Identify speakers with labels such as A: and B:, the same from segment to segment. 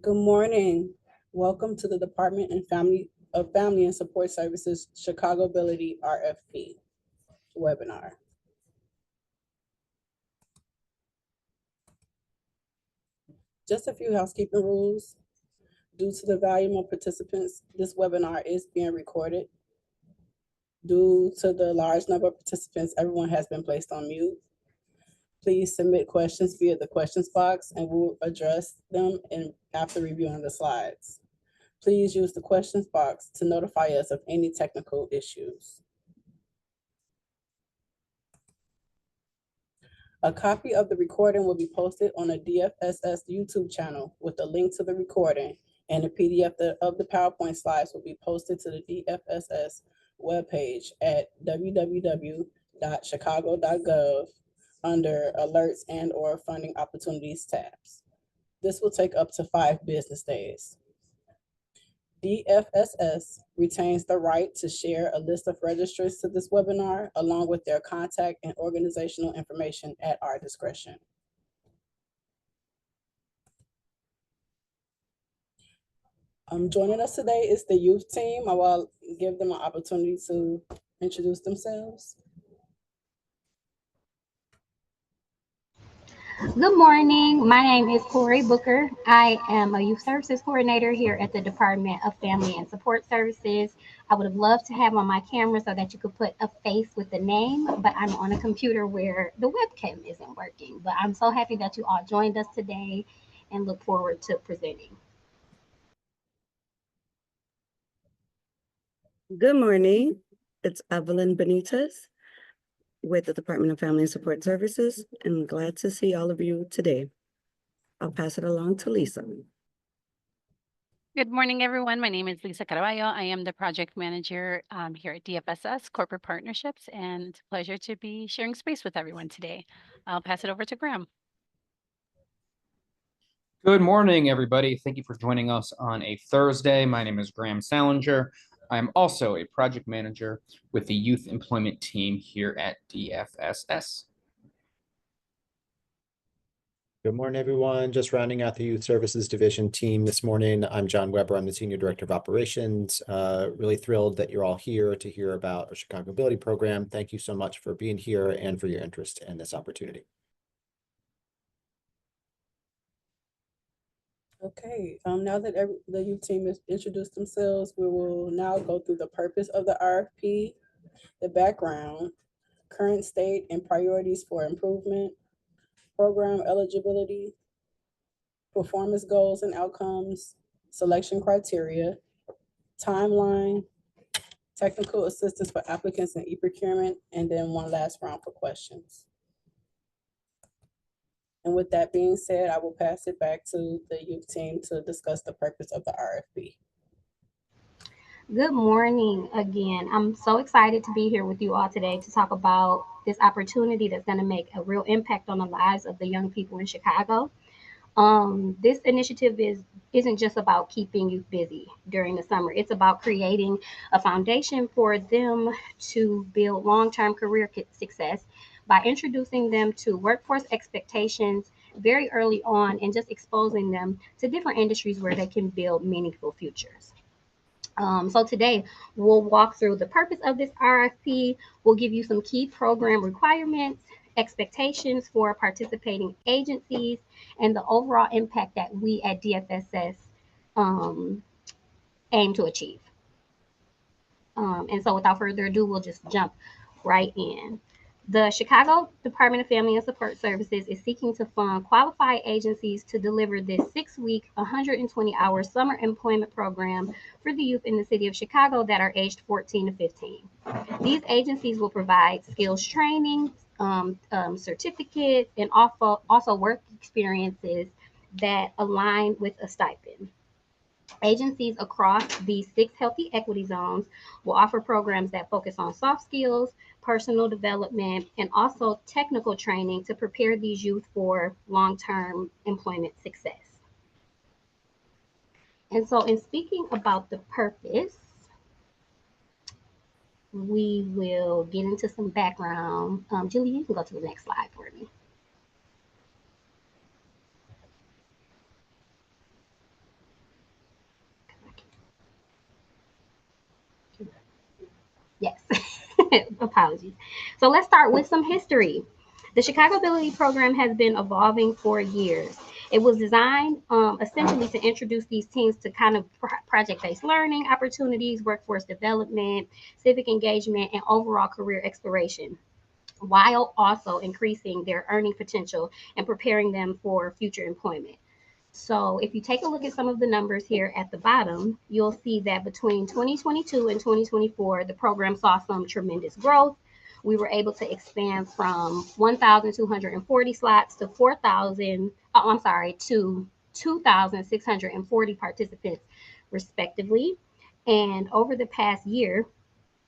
A: Good morning. Welcome to the Department of Family and Support Services Chicagobility RFP webinar. Just a few housekeeping rules. Due to the volume of participants, this webinar is being recorded. Due to the large number of participants, everyone has been placed on mute. Please submit questions via the questions box and we'll address them after reviewing the slides. Please use the questions box to notify us of any technical issues. A copy of the recording will be posted on a DFSS YouTube channel with a link to the recording, and a PDF of the PowerPoint slides will be posted to the DFSS webpage at www.chicago.gov under Alerts and/or Funding Opportunities tabs. This will take up to 5 business days. DFSS retains the right to share a list of registrants to this webinar along with their contact and organizational information at our discretion. Joining us today is the youth team. I will give them an opportunity to introduce themselves.
B: Good morning. My name is Corey Booker. I am a youth services coordinator here at the Department of Family and Support Services. I would have loved to have on my camera so that you could put a face with the name, but I'm on a computer where the webcam isn't working. But I'm so happy that you all joined us today and look forward to presenting.
C: Good morning. It's Evelyn Benitez with the Department of Family and Support Services, and glad to see all of you today. I'll pass it along to Lisa.
D: Good morning, everyone. My name is Lisa Caraballo. I am the project manager here at DFSS Corporate Partnerships, and it's a pleasure to be sharing space with everyone today. I'll pass it over to Graham.
E: Good morning, everybody. Thank you for joining us on a Thursday. My name is Graham Salinger. I'm also a project manager with the youth employment team here at DFSS.
F: Good morning, everyone. Just rounding out the Youth Services Division team this morning. I'm John Weber. I'm the Senior Director of Operations. Really thrilled that you're all here to hear about our Chicagobility program. Thank you so much for being here and for your interest in this opportunity.
A: Okay, now that the youth team has introduced themselves, we will now go through the purpose of the RFP, the background, current state and priorities for improvement, program eligibility, performance goals and outcomes, selection criteria, timeline, technical assistance for applicants in e-procurement, and then one last round for questions. And with that being said, I will pass it back to the youth team to discuss the purpose of the RFP.
B: Good morning again. I'm so excited to be here with you all today to talk about this opportunity that's going to make a real impact on the lives of the young people in Chicago. This initiative isn't just about keeping youth busy during the summer. It's about creating a foundation for them to build long-term career success by introducing them to workforce expectations very early on and just exposing them to different industries where they can build meaningful futures. So today we'll walk through the purpose of this RFP. We'll give you some key program requirements, expectations for participating agencies, and the overall impact that we at DFSS aim to achieve. And so without further ado, we'll just jump right in. The Chicago Department of Family and Support Services is seeking to fund qualified agencies to deliver this 6-week, 120-hour summer employment program for the youth in the city of Chicago that are aged 14 to 15. These agencies will provide skills training, certificates, and also work experiences that align with a stipend. Agencies across these 6 healthy equity zones will offer programs that focus on soft skills, personal development, and also technical training to prepare these youth for long-term employment success. And so in speaking about the purpose, we will get into some background. Julie, you can go to the next slide for me. Apologies. So let's start with some history. The Chicagobility program has been evolving for years. It was designed essentially to introduce these teams to kind of project-based learning opportunities, workforce development, civic engagement, and overall career exploration, while also increasing their earning potential and preparing them for future employment. So if you take a look at some of the numbers here at the bottom, you'll see that between 2022 and 2024, the program saw some tremendous growth. We were able to expand from 1,240 slots to 4,000, oh, I'm sorry, to 2,640 participants, respectively. And over the past year,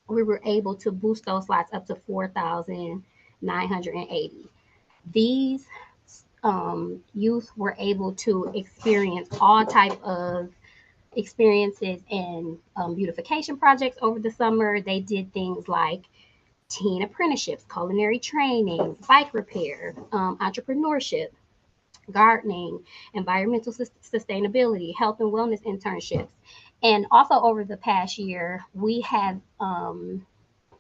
B: we were able to boost those slots up to 4,980. These youth were able to experience all type of experiences and beautification projects over the summer. They did things like teen apprenticeships, culinary training, bike repair, entrepreneurship, gardening, environmental sustainability, health and wellness internships. And also over the past year, we have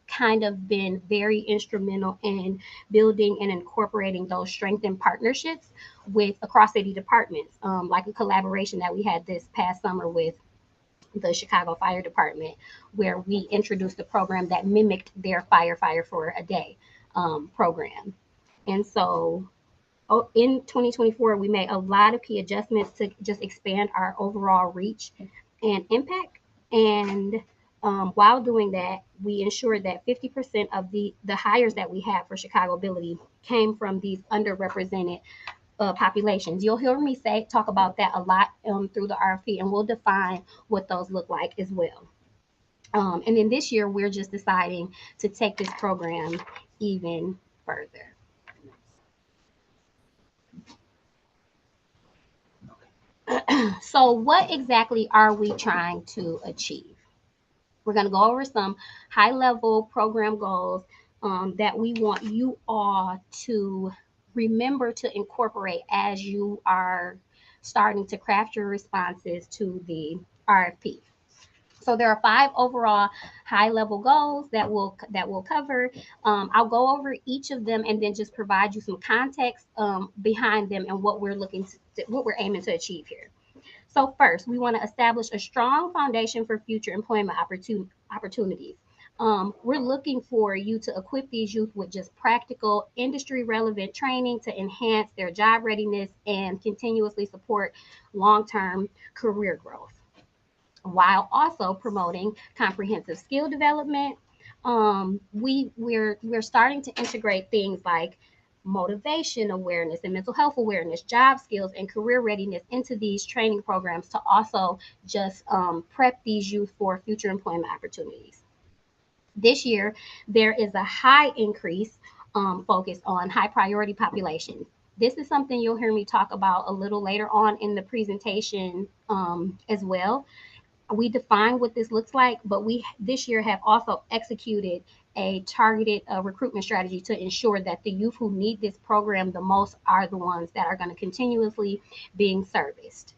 B: kind of been very instrumental in building and incorporating those strengthened partnerships with across city departments, like a collaboration that we had this past summer with the Chicago Fire Department, where we introduced a program that mimicked their Fire for a Day program. And so in 2024, we made a lot of key adjustments to just expand our overall reach and impact. And while doing that, we ensured that 50% of the hires that we had for Chicagobility came from these underrepresented populations. You'll hear me talk about that a lot through the RFP, and we'll define what those look like as well. And then this year, we're just deciding to take this program even further. So what exactly are we trying to achieve? We're going to go over some high level program goals that we want you all to remember to incorporate as you are starting to craft your responses to the RFP. So there are 5 overall high level goals that we'll cover. I'll go over each of them and then just provide you some context behind them and what we're aiming to achieve here. So first, we want to establish a strong foundation for future employment opportunities. We're looking for you to equip these youth with just practical, industry relevant training to enhance their job readiness and continuously support long-term career growth, while also promoting comprehensive skill development. We're starting to integrate things like motivation awareness and mental health awareness, job skills, and career readiness into these training programs to also just prep these youth for future employment opportunities. This year, there is a high increase focused on high priority populations. This is something you'll hear me talk about a little later on in the presentation as well. We define what this looks like, but we this year have also executed a targeted recruitment strategy to ensure that the youth who need this program the most are the ones that are going to continuously being serviced.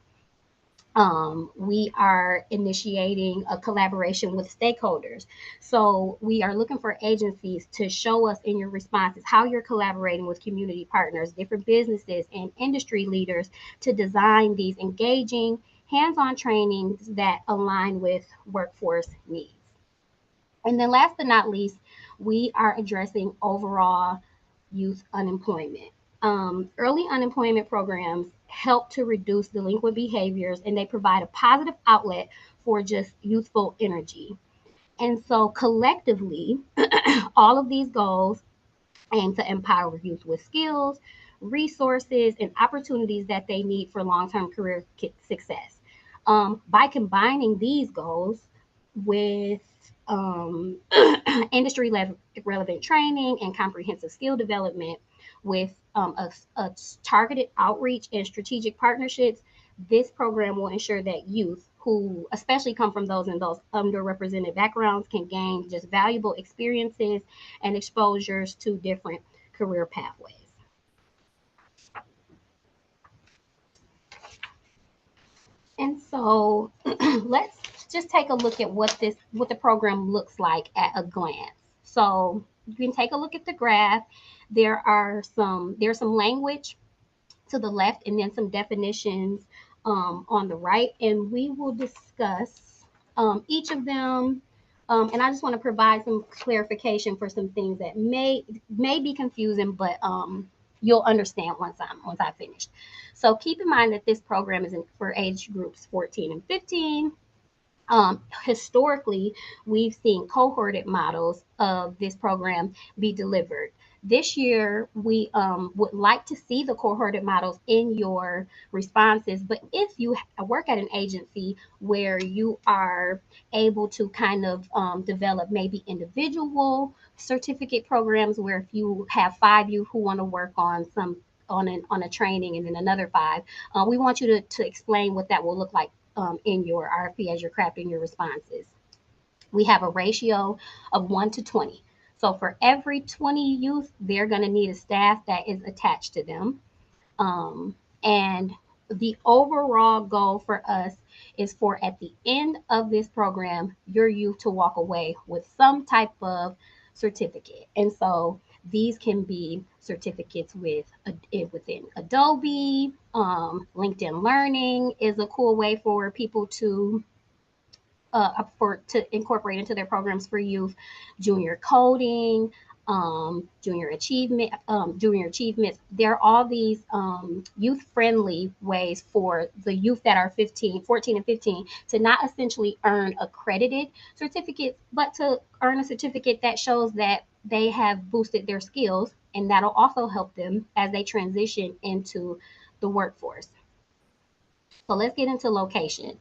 B: We are initiating a collaboration with stakeholders. So we are looking for agencies to show us in your responses how you're collaborating with community partners, different businesses, and industry leaders to design these engaging, hands-on trainings that align with workforce needs. And then last but not least, we are addressing overall youth unemployment. Early unemployment programs help to reduce delinquent behaviors, and they provide a positive outlet for just youthful energy. And so collectively, all of these goals aim to empower youth with skills, resources, and opportunities that they need for long-term career success. By combining these goals with industry relevant training and comprehensive skill development with a targeted outreach and strategic partnerships, this program will ensure that youth who especially come from those in those underrepresented backgrounds can gain just valuable experiences and exposures to different career pathways. And so let's just take a look at what the program looks like at a glance. So you can take a look at the graph. There's some language to the left and then some definitions on the right, and we will discuss each of them. And I just want to provide some clarification for some things that may be confusing, but you'll understand once I finish. So keep in mind that this program is for age groups 14 and 15. Historically, we've seen cohorted models of this program be delivered. This year, we would like to see the cohorted models in your responses, but if you work at an agency where you are able to kind of develop maybe individual certificate programs, where if you have 5 who want to work on on a training and then another 5, we want you to explain what that will look like in your RFP as you're crafting your responses. We have a ratio of 1 to 20. So for every 20 youth, they're going to need a staff that is attached to them. And the overall goal for us is for at the end of this program, your youth to walk away with some type of certificate. And so these can be certificates within Adobe. LinkedIn Learning is a cool way for people to incorporate into their programs for youth. Junior coding, junior achievements. There are all these youth friendly ways for the youth that are 14 and 15 to not essentially earn accredited certificates, but to earn a certificate that shows that they have boosted their skills, and that'll also help them as they transition into the workforce. So let's get into location.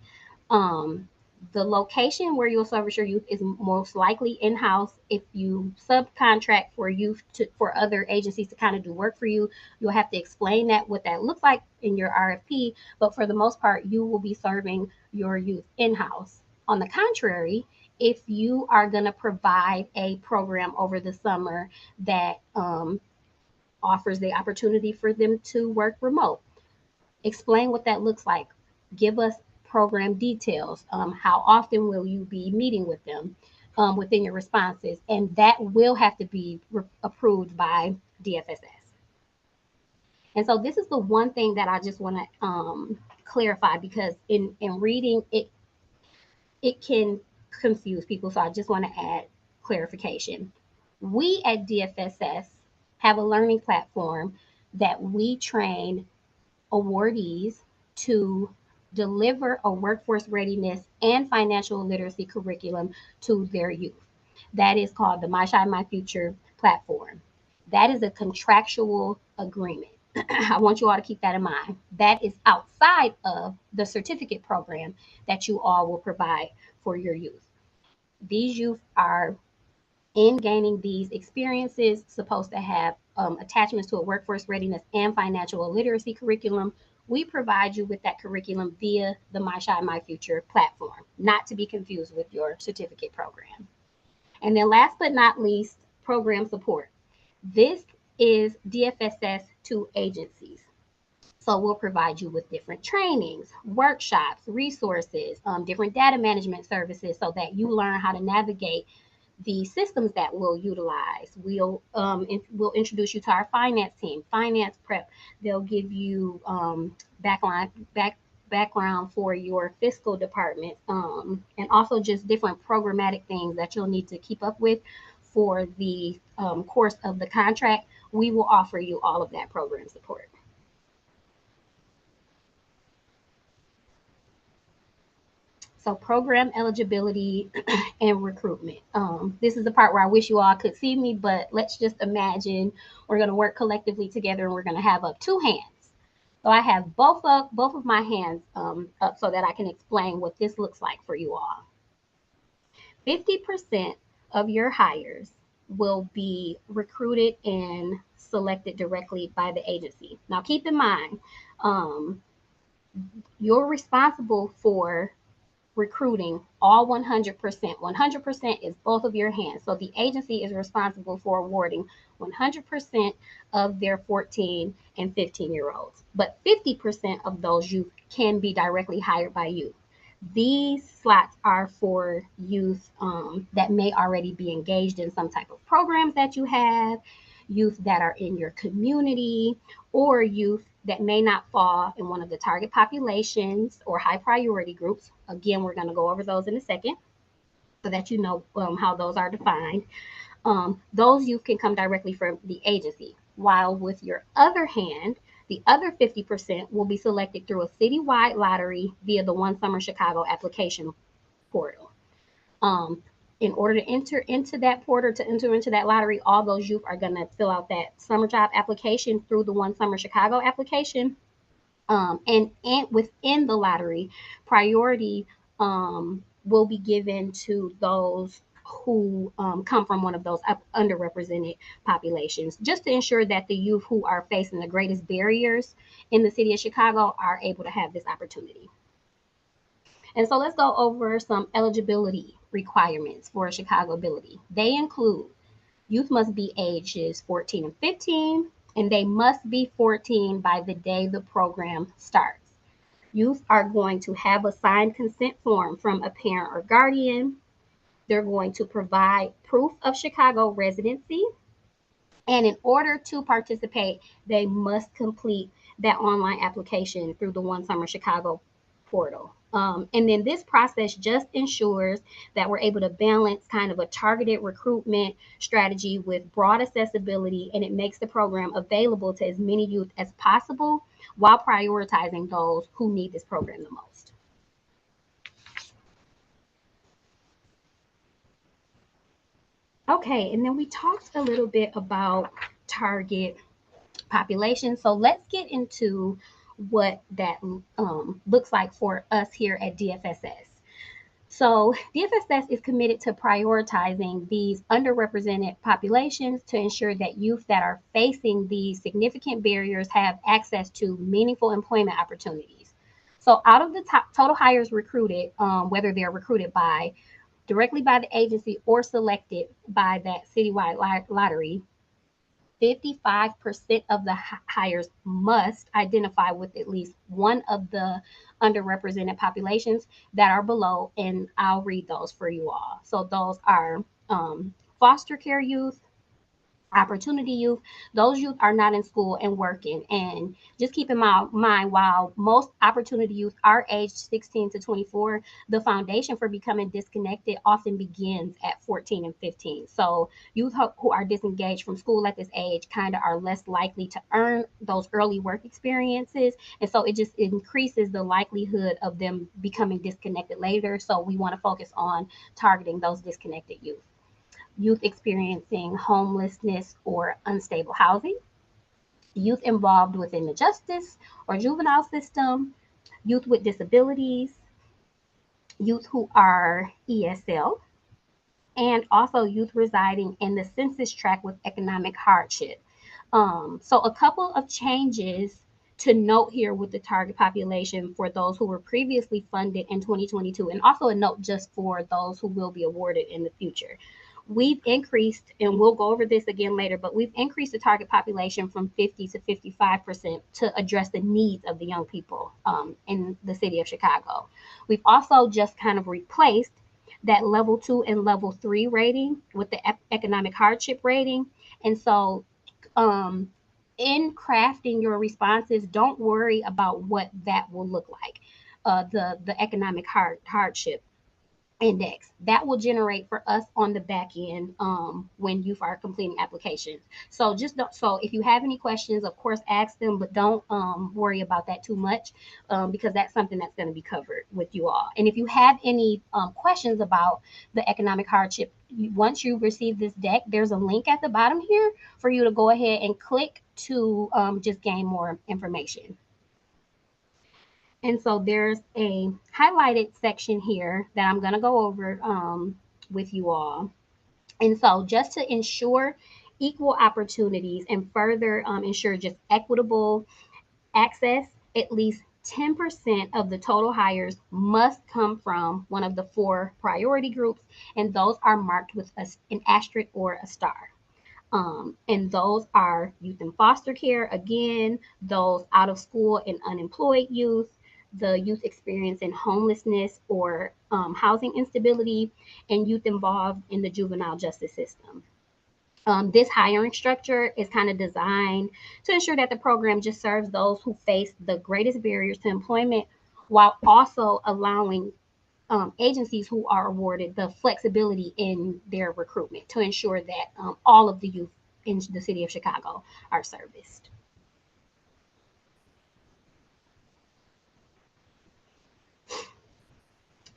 B: Um, the location where you'll service your youth is most likely in-house. If you subcontract for other agencies to kind of do work for you, you'll have to explain what that looks like in your RFP. But for the most part, you will be serving your youth in-house. On the contrary, if you are going to provide a program over the summer that offers the opportunity for them to work remote, explain what that looks like. Give us program details. How often will you be meeting with them within your responses? And that will have to be approved by DFSS. And so this is the one thing that I just want to clarify, because in reading it can confuse people. So I just want to add clarification. We at DFSS have a learning platform that we train awardees to deliver a workforce readiness and financial literacy curriculum to their youth. That is called the My Shine My Future platform. That is a contractual agreement. I want you all to keep that in mind. That is outside of the certificate program that you all will provide for your youth. These youth are in gaining these experiences supposed to have attachments to a workforce readiness and financial literacy curriculum. We provide you with that curriculum via the My Shine My Future platform, not to be confused with your certificate program. And then last but not least, program support. This is DFSS to agencies. So we'll provide you with different trainings, workshops, resources, different data management services, so that you learn how to navigate the systems that we'll utilize. We'll introduce you to our finance team, finance prep. They'll give you background for your fiscal department, and also just different programmatic things that you'll need to keep up with for the course of the contract. We will offer you all of that program support. So program eligibility and recruitment. This is the part where I wish you all could see me, but let's just imagine we're going to work collectively together and we're going to have up 2 hands. So I have both of my hands up so that I can explain what this looks like for you all. 50% of your hires will be recruited and selected directly by the agency. Now keep in mind, you're responsible for recruiting all 100%. 100% is both of your hands. So the agency is responsible for awarding 100% of their 14 and 15-year-olds. But 50% of those youth can be directly hired by you. These slots are for youth that may already be engaged in some type of programs that you have, youth that are in your community, or youth that may not fall in one of the target populations or high priority groups. Again, we're going to go over those in a second so that you know how those are defined. Those youth can come directly from the agency. While with your other hand, the other 50% will be selected through a citywide lottery via the One Summer Chicago application portal. In order to enter into that portal, to enter into that lottery, all those youth are going to fill out that summer job application through the One Summer Chicago application. And within the lottery, priority will be given to those who come from one of those underrepresented populations, just to ensure that the youth who are facing the greatest barriers in the city of Chicago are able to have this opportunity. And so let's go over some eligibility requirements for Chicagobility. They include youth must be ages 14 and 15, and they must be 14 by the day the program starts. Youth are going to have a signed consent form from a parent or guardian. They're going to provide proof of Chicago residency. And in order to participate, they must complete that online application through the One Summer Chicago portal. And then this process just ensures that we're able to balance kind of a targeted recruitment strategy with broad accessibility, and it makes the program available to as many youth as possible while prioritizing those who need this program the most. Okay, and then we talked a little bit about target population. So let's get into what that looks like for us here at DFSS. So DFSS is committed to prioritizing these underrepresented populations to ensure that youth that are facing these significant barriers have access to meaningful employment opportunities. So out of the top total hires recruited, whether they're recruited directly by the agency or selected by that citywide lottery, 55% of the hires must identify with at least one of the underrepresented populations that are below, and I'll read those for you all. So those are foster care youth, opportunity youth. Those youth are not in school and working. And just keep in mind, while most opportunity youth are aged 16 to 24, the foundation for becoming disconnected often begins at 14 and 15. So youth who are disengaged from school at this age kind of are less likely to earn those early work experiences. And so it just increases the likelihood of them becoming disconnected later. So we want to focus on targeting those disconnected youth experiencing homelessness or unstable housing, youth involved within the justice or juvenile system, youth with disabilities, youth who are ESL, and also youth residing in the census tract with economic hardship. So a couple of changes to note here with the target population for those who were previously funded in 2022, and also a note just for those who will be awarded in the future. We've increased, and we'll go over this again later, but we've increased the target population from 50 to 55% to address the needs of the young people in the city of Chicago. We've also just kind of replaced that level 2 and level 3 rating with the economic hardship rating. And so in crafting your responses, don't worry about what that will look like. The economic hardship index that will generate for us on the back end when you are completing applications. So so if you have any questions, of course ask them, but don't worry about that too much because that's something that's going to be covered with you all. And if you have any questions about the economic hardship, once you receive this deck, there's a link at the bottom here for you to go ahead and click to just gain more information. And so there's a highlighted section here that I'm going to go over with you all. And so just to ensure equal opportunities and further ensure just equitable access, at least 10% of the total hires must come from one of the 4 priority groups, and those are marked with an asterisk or a star. And those are youth in foster care, again, those out of school and unemployed youth, the youth experiencing homelessness or housing instability, and youth involved in the juvenile justice system. This hiring structure is kind of designed to ensure that the program just serves those who face the greatest barriers to employment, while also allowing agencies who are awarded the flexibility in their recruitment to ensure that all of the youth in the city of Chicago are serviced.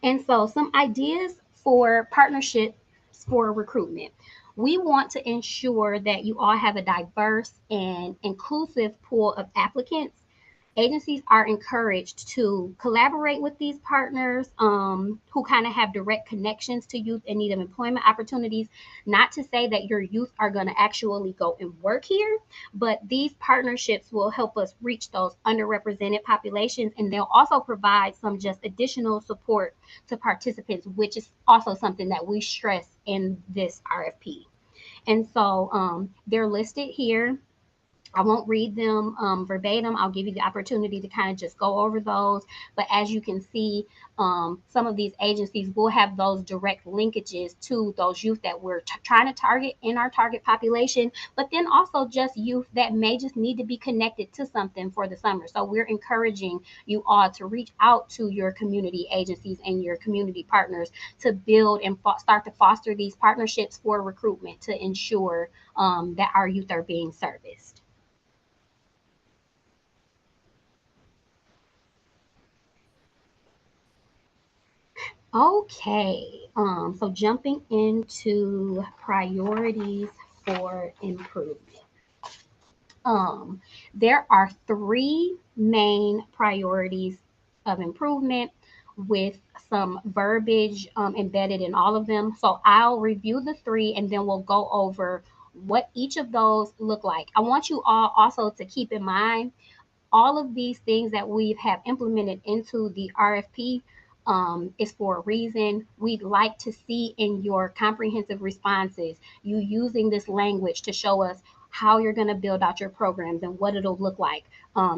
B: And so, some ideas for partnerships for recruitment. We want to ensure that you all have a diverse and inclusive pool of applicants. Agencies are encouraged to collaborate with these partners who kind of have direct connections to youth in need of employment opportunities. Not to say that your youth are going to actually go and work here, but these partnerships will help us reach those underrepresented populations, and they'll also provide some just additional support to participants, which is also something that we stress in this RFP. And so they're listed here. I won't read them verbatim. I'll give you the opportunity to kind of just go over those. But as you can see, some of these agencies will have those direct linkages to those youth that we're trying to target in our target population, but then also just youth that may just need to be connected to something for the summer. So we're encouraging you all to reach out to your community agencies and your community partners to build and start to foster these partnerships for recruitment to ensure that our youth are being serviced. Okay, so jumping into priorities for improvement. There are three main priorities of improvement with some verbiage embedded in all of them. So I'll review the three and then we'll go over what each of those look like. I want you all also to keep in mind all of these things that we have implemented into the RFP is for a reason. We'd like to see in your comprehensive responses you using this language to show us how you're going to build out your programs and what it'll look like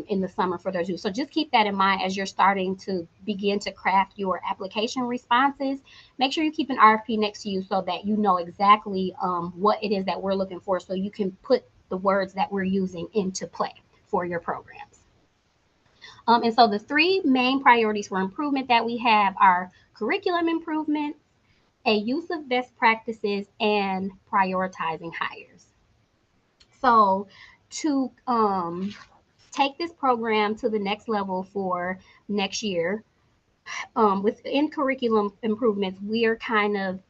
B: in the summer for those youth. So just keep that in mind as you're starting to begin to craft your application responses. Make sure you keep an RFP next to you so that you know exactly what it is that we're looking for, so you can put the words that we're using into play for your programs. And so the three main priorities for improvement that we have are curriculum improvement, a use of best practices, and prioritizing hires. So to take this program to the next level for next year, within curriculum improvements, we are kind of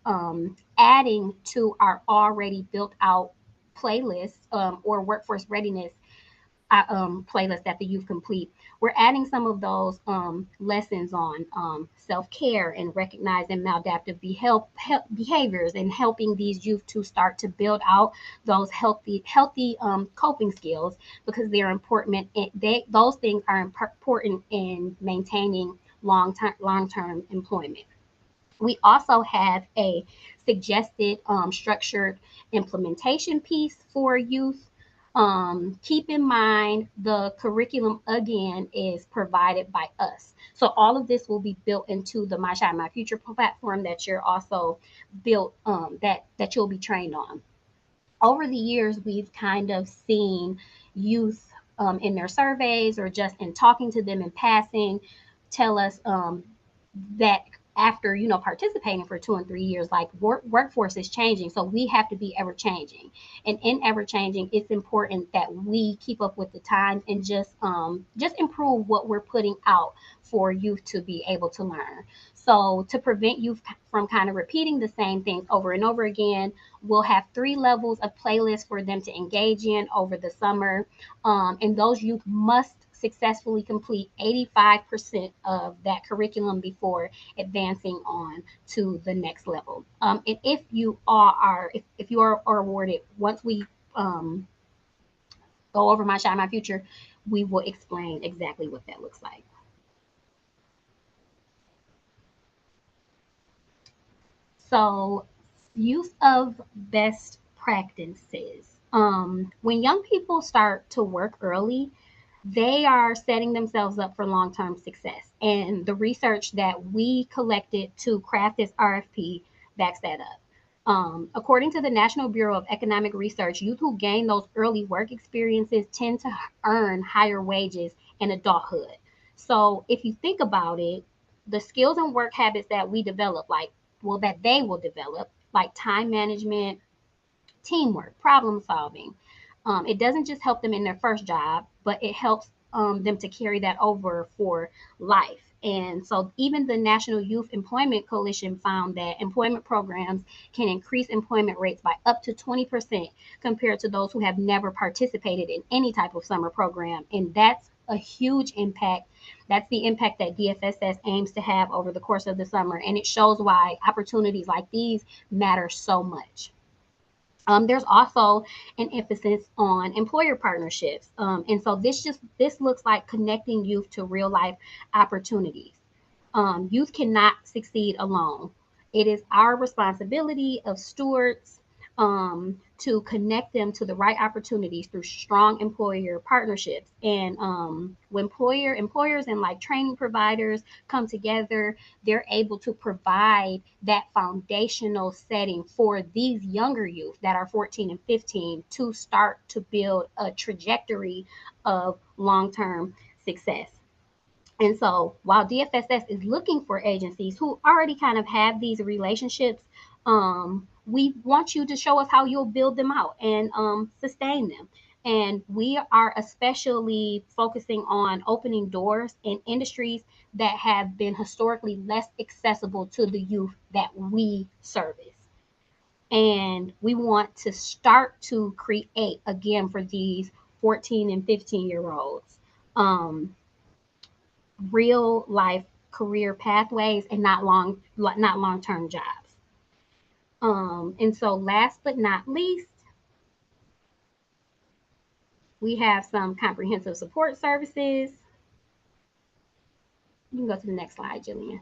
B: adding to our already built out playlist or workforce readiness playlist that the youth complete. We're adding some of those lessons on self-care and recognizing maladaptive behaviors and helping these youth to start to build out those healthy coping skills, because they're important. Those things are important in maintaining long-term employment. We also have a suggested structured implementation piece for youth. Keep in mind the curriculum again is provided by us. So all of this will be built into the My Shine My Future platform that you're also built that you'll be trained on. Over the years, we've kind of seen youth in their surveys or just in talking to them in passing tell us that after participating for 2 and 3 years, like workforce is changing, so we have to be ever changing, and in ever changing it's important that we keep up with the times and just improve what we're putting out for youth to be able to learn. So to prevent youth from kind of repeating the same things over and over again, we'll have 3 levels of playlists for them to engage in over the summer, and those youth must successfully complete 85% of that curriculum before advancing on to the next level. And if you are awarded, once we go over My Shine My Future, we will explain exactly what that looks like. So, use of best practices. When young people start to work early, they are setting themselves up for long-term success. And the research that we collected to craft this RFP backs that up. According to the National Bureau of Economic Research, youth who gain those early work experiences tend to earn higher wages in adulthood. So if you think about it, the skills and work habits that we develop, that they will develop, like time management, teamwork, problem solving. It doesn't just help them in their first job, but it helps them to carry that over for life. And so, even the National Youth Employment Coalition found that employment programs can increase employment rates by up to 20% compared to those who have never participated in any type of summer program. And that's a huge impact. That's the impact that DFSS aims to have over the course of the summer. And it shows why opportunities like these matter so much. There's also an emphasis on employer partnerships, and so this looks like connecting youth to real life opportunities. Youth cannot succeed alone. It is our responsibility of stewards to connect them to the right opportunities through strong employer partnerships. And when employers and like training providers come together, they're able to provide that foundational setting for these younger youth that are 14 and 15 to start to build a trajectory of long-term success. And so while DFSS is looking for agencies who already kind of have these relationships, we want you to show us how you'll build them out and sustain them. And we are especially focusing on opening doors in industries that have been historically less accessible to the youth that we service. And we want to start to create again for these 14 and 15-year olds. Real life career pathways and not long-term jobs. And so last but not least, we have some comprehensive support services. You can go to the next slide, Jillian.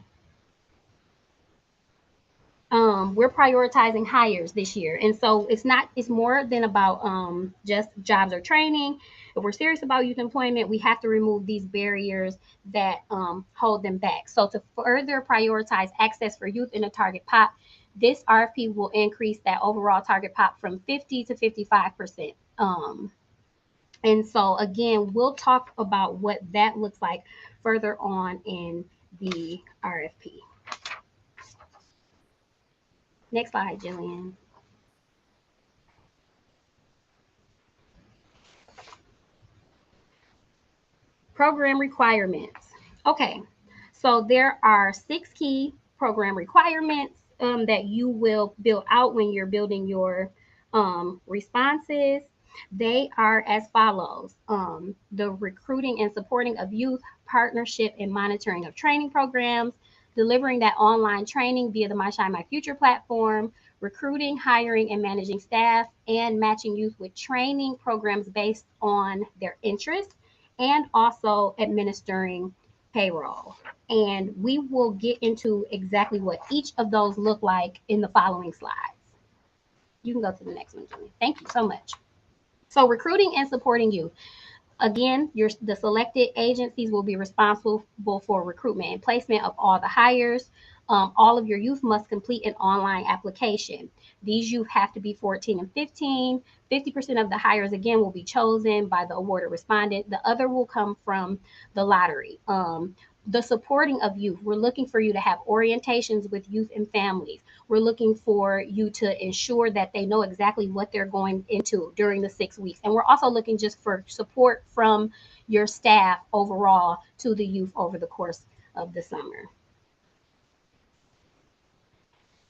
B: We're prioritizing hires this year. And so it's more than about just jobs or training. If we're serious about youth employment, we have to remove these barriers that hold them back. So to further prioritize access for youth in a target pop, this RFP will increase that overall target pop from 50 to 55%. And so again, we'll talk about what that looks like further on in the RFP. Next slide, Jillian. Program requirements. Okay, so there are 6 key program requirements that you will build out when you're building your responses. They are as follows. The recruiting and supporting of youth, partnership and monitoring of training programs, delivering that online training via the My Shine My Future platform, recruiting, hiring, and managing staff, and matching youth with training programs based on their interests, and also administering payroll. And we will get into exactly what each of those look like in the following slides. You can go to the next one, Julie. Thank you so much. So recruiting and supporting youth. Again, the selected agencies will be responsible for recruitment and placement of all the hires. All of your youth must complete an online application. These youth have to be 14 and 15. 50% of the hires, again, will be chosen by the awarded respondent. The other will come from the lottery. The supporting of youth, we're looking for you to have orientations with youth and families. We're looking for you to ensure that they know exactly what they're going into during the 6 weeks. And we're also looking just for support from your staff overall to the youth over the course of the summer.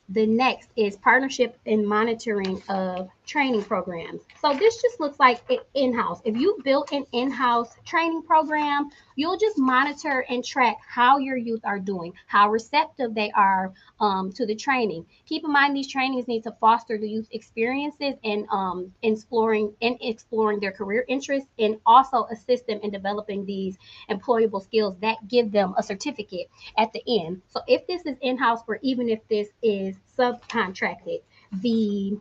B: The next is partnership and monitoring of training programs. So this just looks like in-house. If you built an in-house training program, you'll just monitor and track how your youth are doing, how receptive they are to the training. Keep in mind, these trainings need to foster the youth experiences and exploring their career interests, and also assist them in developing these employable skills that give them a certificate at the end. So if this is in-house, or even if this is subcontracted, the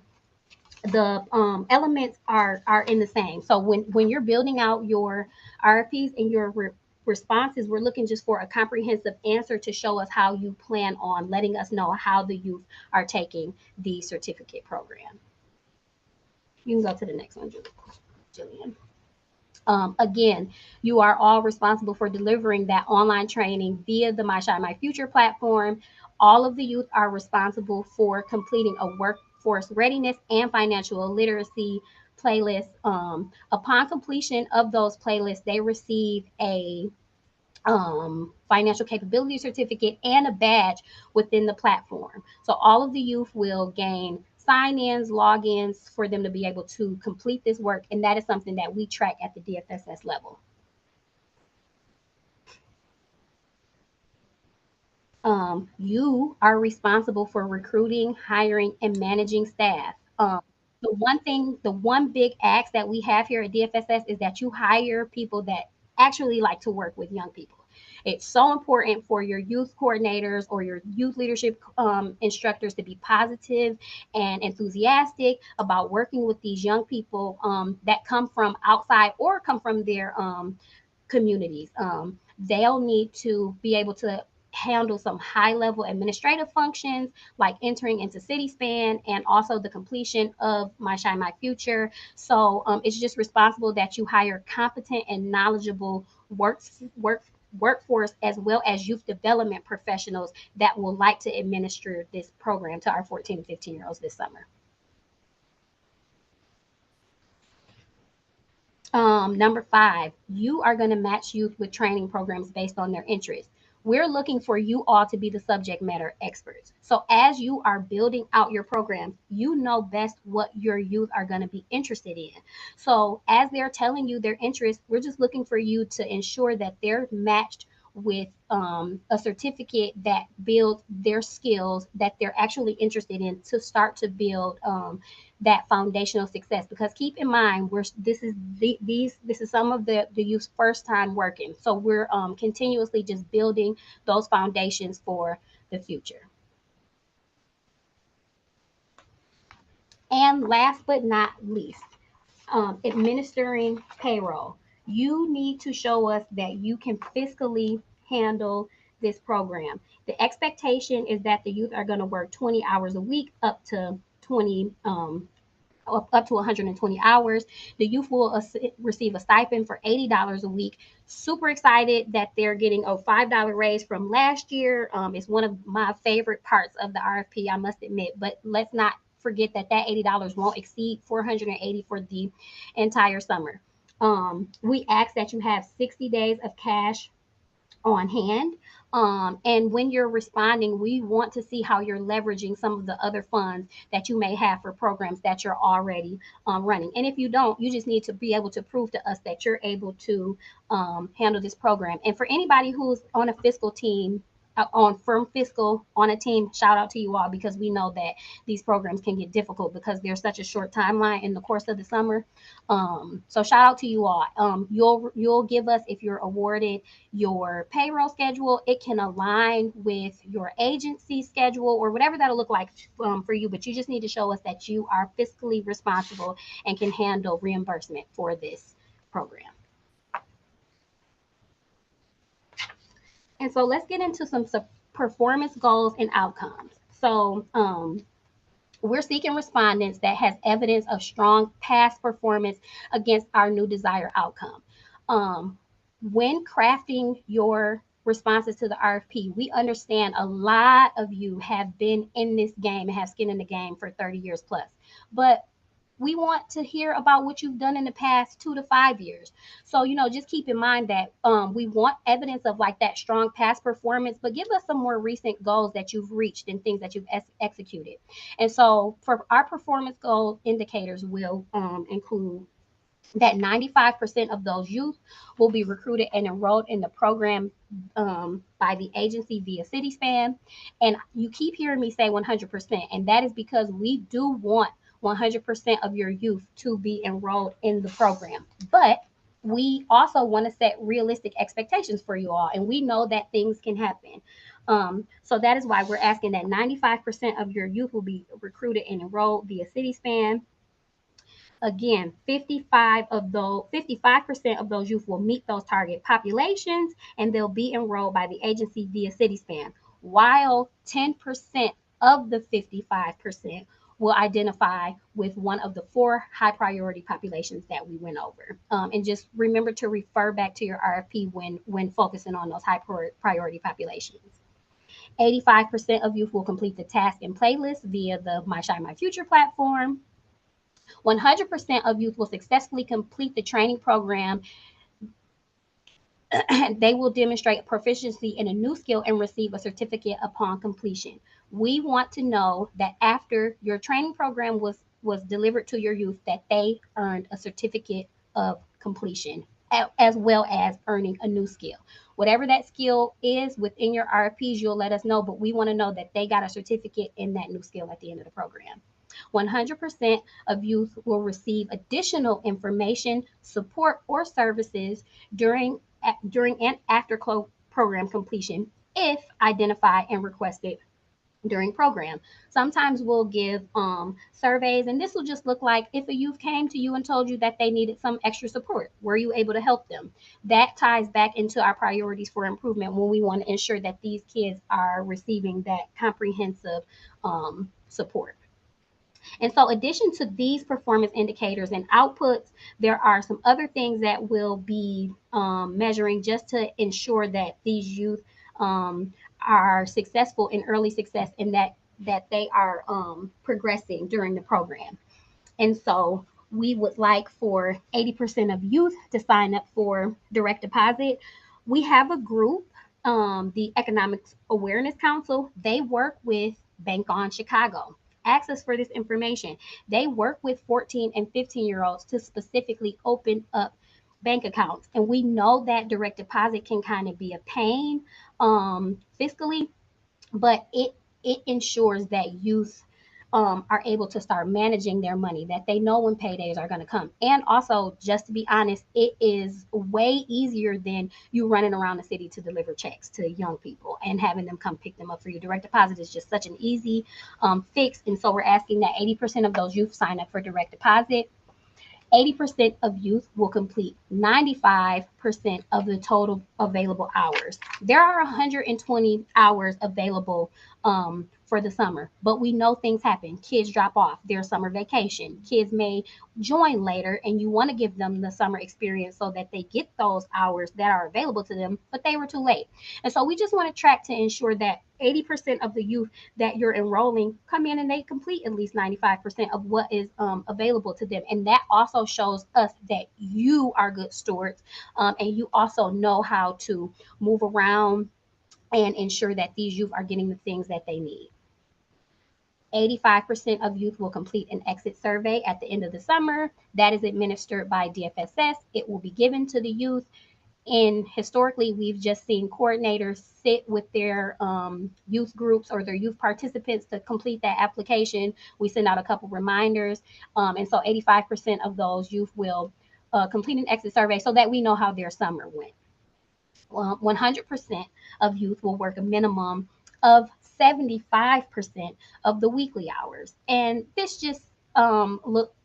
B: the elements are in the same. So when you're building out your RFPs and your responses, we're looking just for a comprehensive answer to show us how you plan on letting us know how the youth are taking the certificate program. You can go to the next one, Jillian. Again, you are all responsible for delivering that online training via the My Shine My Future platform. All of the youth are responsible for completing a workforce readiness and financial literacy playlist. Upon completion of those playlists, they receive a financial capability certificate and a badge within the platform. So all of the youth will gain sign-ins, logins for them to be able to complete this work, and that is something that we track at the DFSS level. You are responsible for recruiting, hiring, and managing staff. The one big ask that we have here at DFSS is that you hire people that actually like to work with young people. It's so important for your youth coordinators or your youth leadership instructors to be positive and enthusiastic about working with these young people that come from outside or come from their communities. They'll need to be able to handle some high level administrative functions like entering into city span and also the completion of My Shine My Future. So it's just responsible that you hire competent and knowledgeable workforce as well as youth development professionals that will like to administer this program to our 14 and 15-year-olds this summer. Number 5, you are going to match youth with training programs based on their interests. We're looking for you all to be the subject matter experts. So as you are building out your programs, you know best what your youth are going to be interested in. So as they're telling you their interests, we're just looking for you to ensure that they're matched with a certificate that builds their skills that they're actually interested in to start to build that foundational success. Because keep in mind, this is some of the youth's first time working, so we're continuously just building those foundations for the future. And last but not least, administering payroll. You need to show us that you can fiscally handle this program. The expectation is that the youth are going to work 20 hours a week, up to 120 hours. The youth will receive a stipend for $80 a week. Super excited that they're getting a $5 raise from last year. It's one of my favorite parts of the RFP, I must admit. But let's not forget that $80 won't exceed $480 for the entire summer. We ask that you have 60 days of cash on hand. And when you're responding, we want to see how you're leveraging some of the other funds that you may have for programs that you're already running. And if you don't, you just need to be able to prove to us that you're able to handle this program. And for anybody who's on a fiscal team, on firm fiscal on a team, shout out to you all, because we know that these programs can get difficult because there's such a short timeline in the course of the summer. So shout out to you all. You'll give us, if you're awarded, your payroll schedule. It can align with your agency schedule or whatever that'll look like for you, but you just need to show us that you are fiscally responsible and can handle reimbursement for this program. And so let's get into some performance goals and outcomes. So we're seeking respondents that has evidence of strong past performance against our new desired outcome. When crafting your responses to the RFP, we understand a lot of you have been in this game and have skin in the game for 30 years plus. But we want to hear about what you've done in the past 2 to 5 years. So, just keep in mind that we want evidence of like that strong past performance, but give us some more recent goals that you've reached and things that you've executed. And so for our performance goal indicators will include that 95% of those youth will be recruited and enrolled in the program by the agency via city span. And you keep hearing me say 100%, and that is because we do want 100% of your youth to be enrolled in the program. But we also want to set realistic expectations for you all, and we know that things can happen. So that is why we're asking that 95% of your youth will be recruited and enrolled via city span. Again, 55% of those youth will meet those target populations, and they'll be enrolled by the agency via CitySpan, while 10% of the 55% will identify with one of the 4 high priority populations that we went over. And just remember to refer back to your RFP when focusing on those high priority populations. 85% of youth will complete the task and playlist via the My Shine My Future platform. 100% of youth will successfully complete the training program. They will demonstrate proficiency in a new skill and receive a certificate upon completion. We want to know that after your training program was delivered to your youth, that they earned a certificate of completion, as well as earning a new skill. Whatever that skill is within your RFPs, you'll let us know, but we want to know that they got a certificate in that new skill at the end of the program. 100% of youth will receive additional information, support, or services during and after program completion if identified and requested during program. Sometimes we'll give surveys, and this will just look like if a youth came to you and told you that they needed some extra support, were you able to help them? That ties back into our priorities for improvement when we want to ensure that these kids are receiving that comprehensive support. And so, addition to these performance indicators and outputs, there are some other things that we'll be measuring just to ensure that these youth are successful in early success and that they are progressing during the program. And so, we would like for 80% of youth to sign up for direct deposit. We have a group, the Economics Awareness Council. They work with Bank on Chicago. Access for this information. They work with 14 and 15-year-olds to specifically open up bank accounts. And we know that direct deposit can kind of be a pain fiscally, but it ensures that youth are able to start managing their money, that they know when paydays are going to come. And also, just to be honest, it is way easier than you running around the city to deliver checks to young people and having them come pick them up for you. Direct deposit is just such an easy fix. And so we're asking that 80% of those youth sign up for direct deposit. 80% of youth will complete 95% of the total available hours. There are 120 hours available for the summer, but we know things happen. Kids drop off their summer vacation. Kids may join later, and you want to give them the summer experience so that they get those hours that are available to them, but they were too late. And so we just want to track to ensure that 80% of the youth that you're enrolling come in and they complete at least 95% of what is available to them. And that also shows us that you are good stewards, and you also know how to move around and ensure that these youth are getting the things that they need. 85% of youth will complete an exit survey at the end of the summer. That is administered by DFSS. It will be given to the youth. And historically, we've just seen coordinators sit with their youth groups or their youth participants to complete that application. We send out a couple reminders. And so 85% of those youth will complete an exit survey so that we know how their summer went. 100% of youth will work a minimum of 75% of the weekly hours. And this just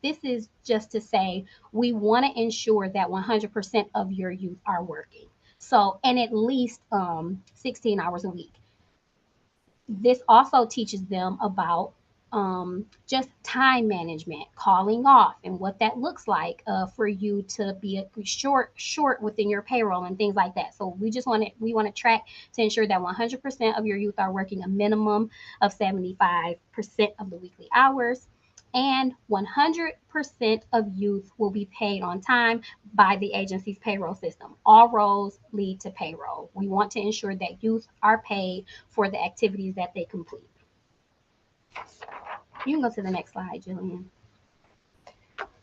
B: this is just to say we want to ensure that 100% of your youth are working. So, and at least 16 hours a week. This also teaches them about just time management, calling off, and what that looks like for you to be short within your payroll and things like that. So we want to track to ensure that 100% of your youth are working a minimum of 75% of the weekly hours. And 100% of youth will be paid on time by the agency's payroll system. All roads lead to payroll. We want to ensure that youth are paid for the activities that they complete. You can go to the next slide, Jillian.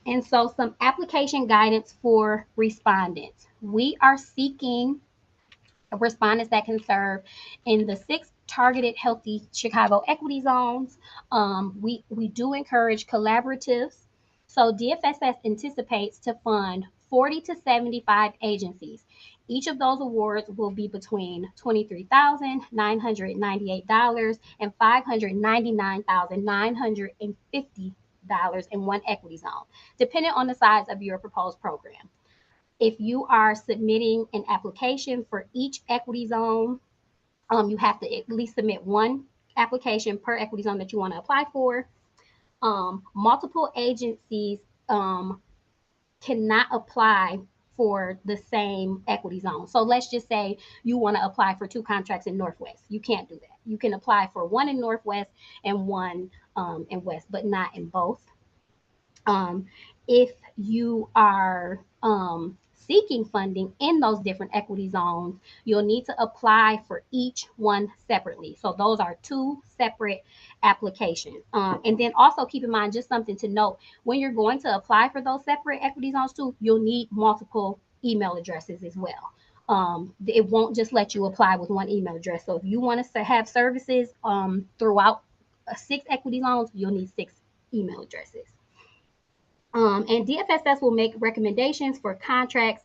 B: And so some application guidance for respondents. We are seeking respondents that can serve in the 6 targeted healthy Chicago equity zones. We do encourage collaboratives. So DFSS anticipates to fund 40 to 75 agencies. Each of those awards will be between $23,998 and $599,950 in one equity zone, depending on the size of your proposed program. If you are submitting an application for each equity zone, you have to at least submit one application per equity zone that you want to apply for. Multiple agencies cannot apply for the same equity zone. So let's just say you want to apply for 2 contracts in Northwest. You can't do that. You can apply for one in Northwest and one in West, but not in both. If you are seeking funding in those different equity zones, you'll need to apply for each one separately. So those are 2 separate applications. And then also keep in mind, just something to note, when you're going to apply for those separate equity zones too, you'll need multiple email addresses as well. It won't just let you apply with one email address. So if you want to have services throughout 6 equity zones, you'll need 6 email addresses. And DFSS will make recommendations for contracts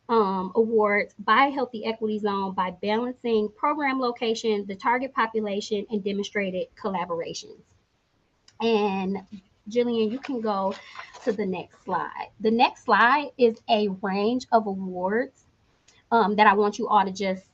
B: awards by healthy equity zone by balancing program location, the target population, and demonstrated collaborations. And Jillian, you can go to the next slide. The next slide is a range of awards that I want you all to just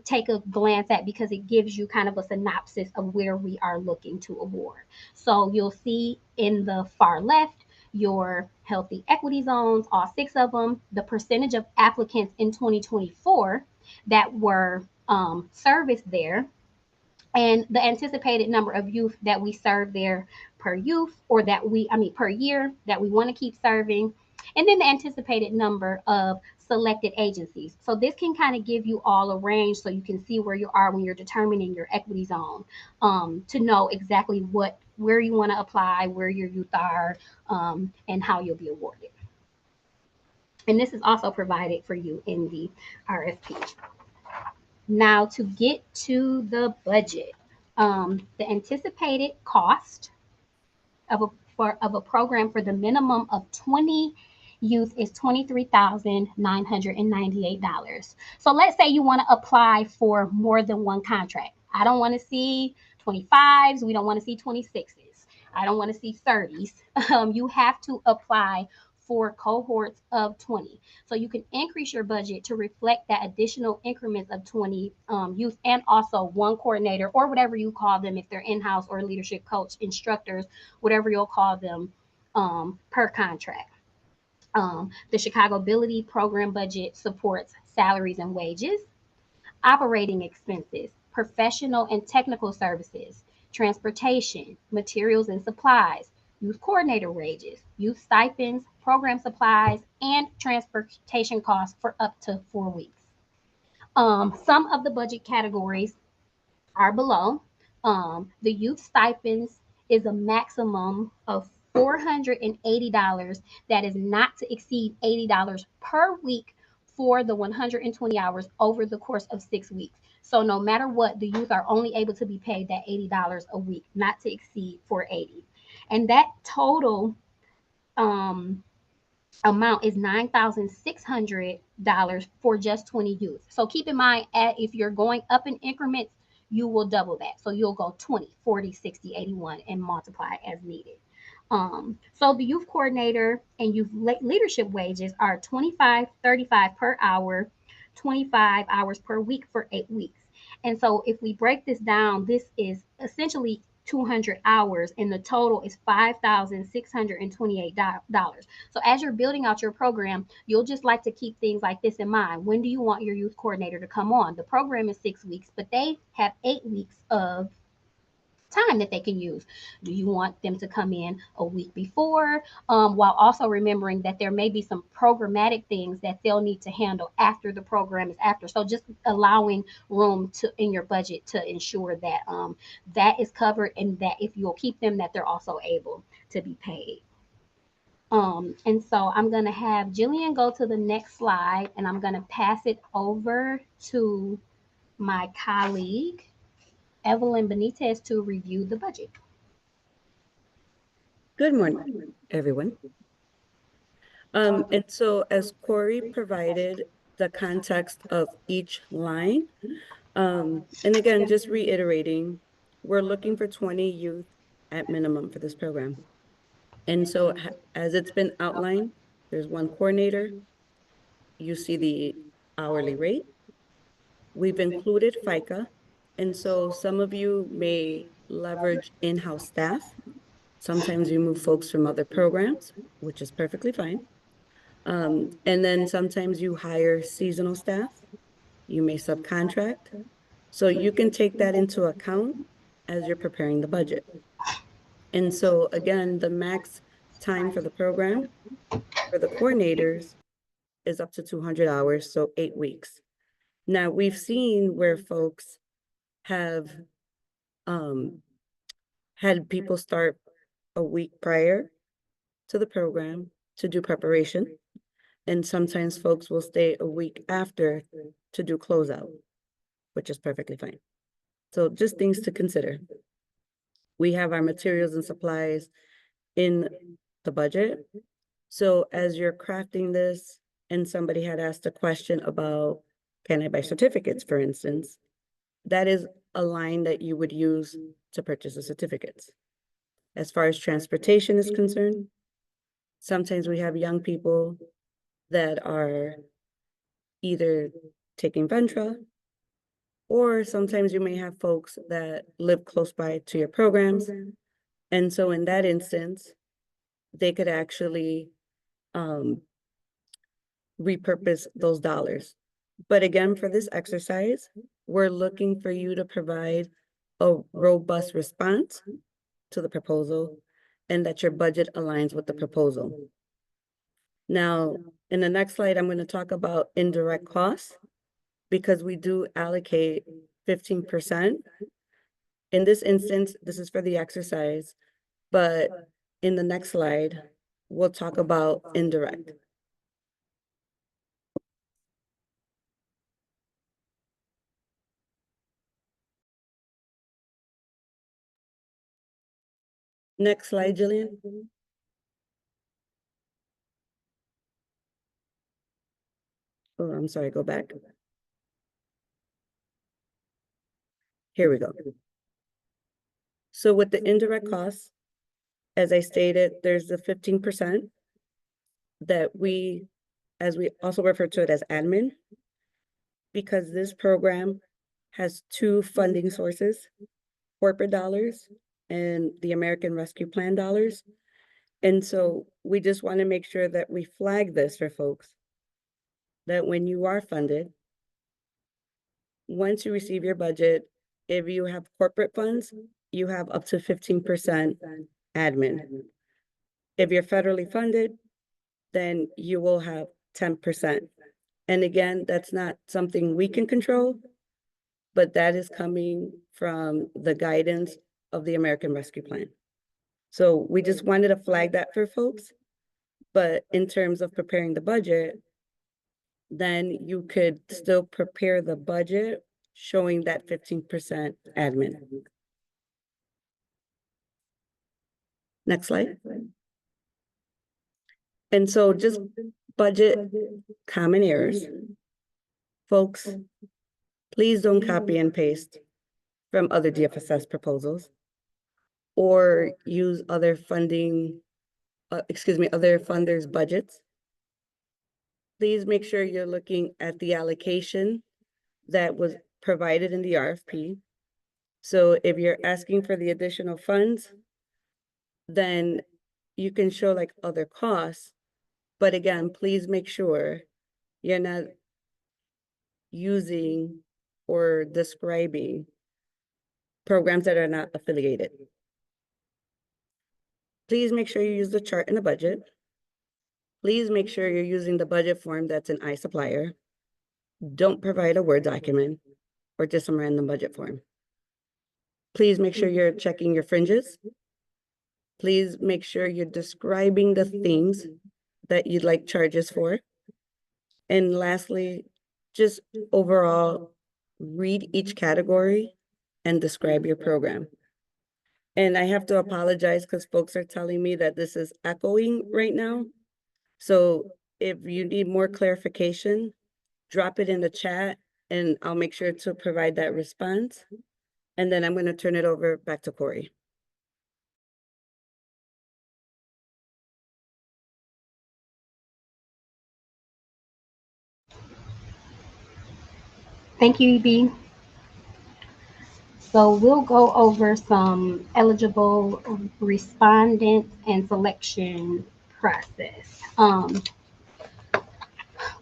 B: take a glance at because it gives you kind of a synopsis of where we are looking to award. So you'll see in the far left, your healthy equity zones, all 6 of them, the percentage of applicants in 2024 that were serviced there, and the anticipated number of youth that we serve there per youth, or per year that we want to keep serving, and then the anticipated number of selected agencies. So this can kind of give you all a range so you can see where you are when you're determining your equity zone, to know exactly where you want to apply, where your youth are, and how you'll be awarded. And this is also provided for you in the RFP. Now to get to the budget, the anticipated cost of a program for the minimum of 20 youth is $23,998. So let's say you want to apply for more than one contract. I don't want to see 25s. We don't want to see 26s. I don't want to see 30s. You have to apply for cohorts of 20. So you can increase your budget to reflect that additional increments of 20 youth, and also one coordinator, or whatever you call them, if they're in-house or leadership coach, instructors, whatever you'll call them, per contract. The Chicagobility program budget supports salaries and wages, operating expenses, professional and technical services, transportation, materials and supplies, youth coordinator wages, youth stipends, program supplies, and transportation costs for up to 4 weeks. Some of the budget categories are below. The youth stipends is a maximum of $480 that is not to exceed $80 per week for the 120 hours over the course of 6 weeks. So no matter what, the youth are only able to be paid that $80 a week, not to exceed $480. And that total amount is $9,600 for just 20 youth. So keep in mind, if you're going up in increments, you will double that. So you'll go 20, 40, 60, 81 and multiply as needed. So the youth coordinator and youth leadership wages are $25.35 per hour, 25 hours per week for 8 weeks. And so if we break this down, this is essentially 200 hours, and the total is $5,628. So as you're building out your program, you'll just like to keep things like this in mind. When do you want your youth coordinator to come on? The program is 6 weeks, but they have 8 weeks of time that they can use. Do you want them to come in a week before, while also remembering that there may be some programmatic things that they'll need to handle after the program is after. So just allowing room in your budget to ensure that that is covered, and that if you'll keep them, that they're also able to be paid. And so I'm going to have Jillian go to the next slide, and I'm going to pass it over to my colleague, Evelyn Benitez, to review the budget.
C: Good morning, everyone. And so as Corey provided the context of each line, and again, just reiterating, we're looking for 20 youth at minimum for this program. And so as it's been outlined, there's one coordinator. You see the hourly rate. We've included FICA. And so some of you may leverage in-house staff. Sometimes you move folks from other programs, which is perfectly fine. And then sometimes you hire seasonal staff. You may subcontract. So you can take that into account as you're preparing the budget. And so again, the max time for the program for the coordinators is up to 200 hours, so 8 weeks. Now, we've seen where folks have had people start a week prior to the program to do preparation. And sometimes folks will stay a week after to do closeout, which is perfectly fine. So just things to consider. We have our materials and supplies in the budget. So as you're crafting this, and somebody had asked a question about, can I buy certificates, for instance, that is a line that you would use to purchase the certificates. As far as transportation is concerned, sometimes we have young people that are either taking Ventra, or sometimes you may have folks that live close by to your programs. And so in that instance, they could actually repurpose those dollars. But again, for this exercise, we're looking for you to provide a robust response to the proposal and that your budget aligns with the proposal. Now, in the next slide, I'm going to talk about indirect costs because we do allocate 15%. In this instance, this is for the exercise, but in the next slide, we'll talk about indirect. Next slide, Jillian. Oh, I'm sorry, go back. Here we go. So with the indirect costs, as I stated, there's the 15% that we, as we also refer to it as admin, because this program has two funding sources, corporate dollars and the American Rescue Plan dollars. And so we just want to make sure that we flag this for folks, that when you are funded, once you receive your budget, if you have corporate funds, you have up to 15% admin. If you're federally funded, then you will have 10%. And again, that's not something we can control, but that is coming from the guidance of the American Rescue Plan. So we just wanted to flag that for folks. But in terms of preparing the budget, then you could still prepare the budget showing that 15% admin. Next slide. And so just budget common errors. Folks, please don't copy and paste from other DFSS proposals or use other funding, other funders' budgets. Please make sure you're looking at the allocation that was provided in the RFP. So if you're asking for the additional funds, then you can show like other costs. But again, please make sure you're not using or describing programs that are not affiliated. Please make sure you use the chart in the budget. Please make sure you're using the budget form that's an iSupplier. Don't provide a Word document or just some random budget form. Please make sure you're checking your fringes. Please make sure you're describing the things that you'd like charges for. And lastly, just overall, read each category and describe your program. And I have to apologize because folks are telling me that this is echoing right now. So if you need more clarification, drop it in the chat and I'll make sure to provide that response. And then I'm going to turn it over back to Corey.
B: Thank you, EB. So we'll go over some eligible respondents and selection process.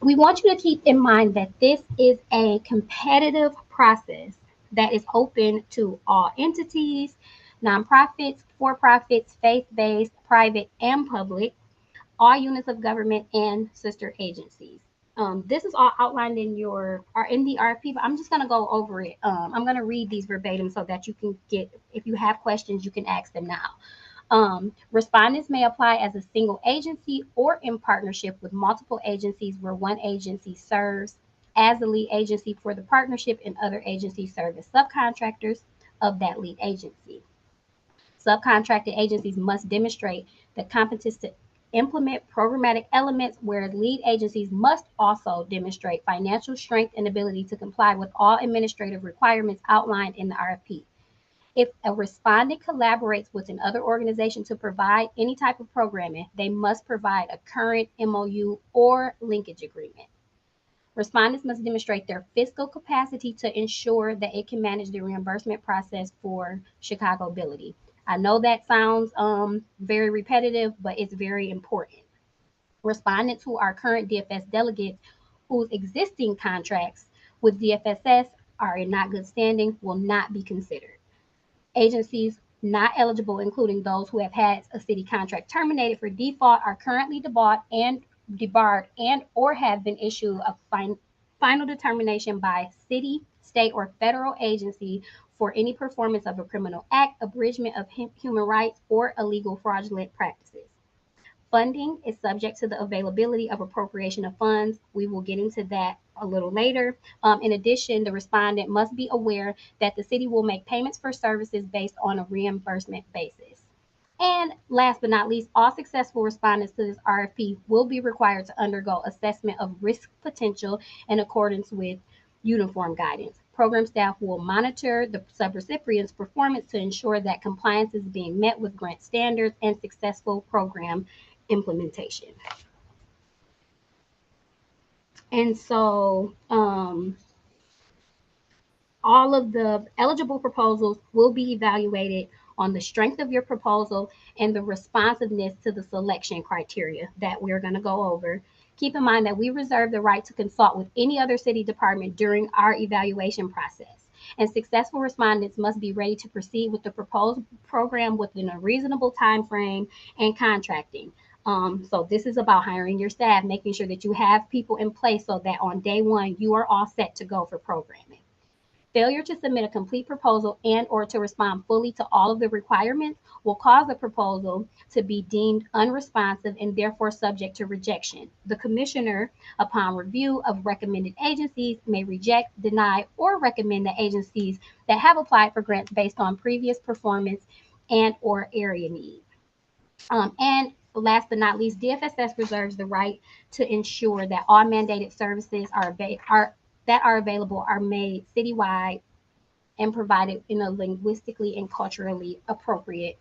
B: We want you to keep in mind that this is a competitive process that is open to all entities, nonprofits, for-profits, faith-based, private, and public, all units of government, and sister agencies. This is all outlined in the RFP, but I'm just going to go over it. I'm going to read these verbatim so that you can get, if you have questions, you can ask them now. Respondents may apply as a single agency or in partnership with multiple agencies where one agency serves as the lead agency for the partnership and other agencies serve as subcontractors of that lead agency. Subcontracted agencies must demonstrate the competence to implement programmatic elements, whereas lead agencies must also demonstrate financial strength and ability to comply with all administrative requirements outlined in the RFP. If a respondent collaborates with another organization to provide any type of programming, they must provide a current MOU or linkage agreement. Respondents must demonstrate their fiscal capacity to ensure that it can manage the reimbursement process for Chicagobility. I know that sounds very repetitive, but it's very important. Respondents who are current DFS delegates whose existing contracts with DFSS are in not good standing will not be considered. Agencies not eligible, including those who have had a city contract terminated for default, are currently debarred and or have been issued a final determination by city, state, or federal agency for any performance of a criminal act, abridgment of human rights, or illegal fraudulent practices. Funding is subject to the availability of appropriation of funds. We will get into that a little later. In addition, the respondent must be aware that the city will make payments for services based on a reimbursement basis. And last but not least, all successful respondents to this RFP will be required to undergo assessment of risk potential in accordance with uniform guidance. Program staff will monitor the subrecipient's performance to ensure that compliance is being met with grant standards and successful program implementation. And so all of the eligible proposals will be evaluated on the strength of your proposal and the responsiveness to the selection criteria that we're going to go over. Keep in mind that we reserve the right to consult with any other city department during our evaluation process. And successful respondents must be ready to proceed with the proposed program within a reasonable time frame and contracting. So this is about hiring your staff, making sure that you have people in place so that on day one, you are all set to go for programming. Failure to submit a complete proposal and or to respond fully to all of the requirements will cause the proposal to be deemed unresponsive and therefore subject to rejection. The commissioner, upon review of recommended agencies, may reject, deny, or recommend the agencies that have applied for grants based on previous performance and or area need. And last but not least, DFSS reserves the right to ensure that all mandated services that are available are made citywide and provided in a linguistically and culturally appropriate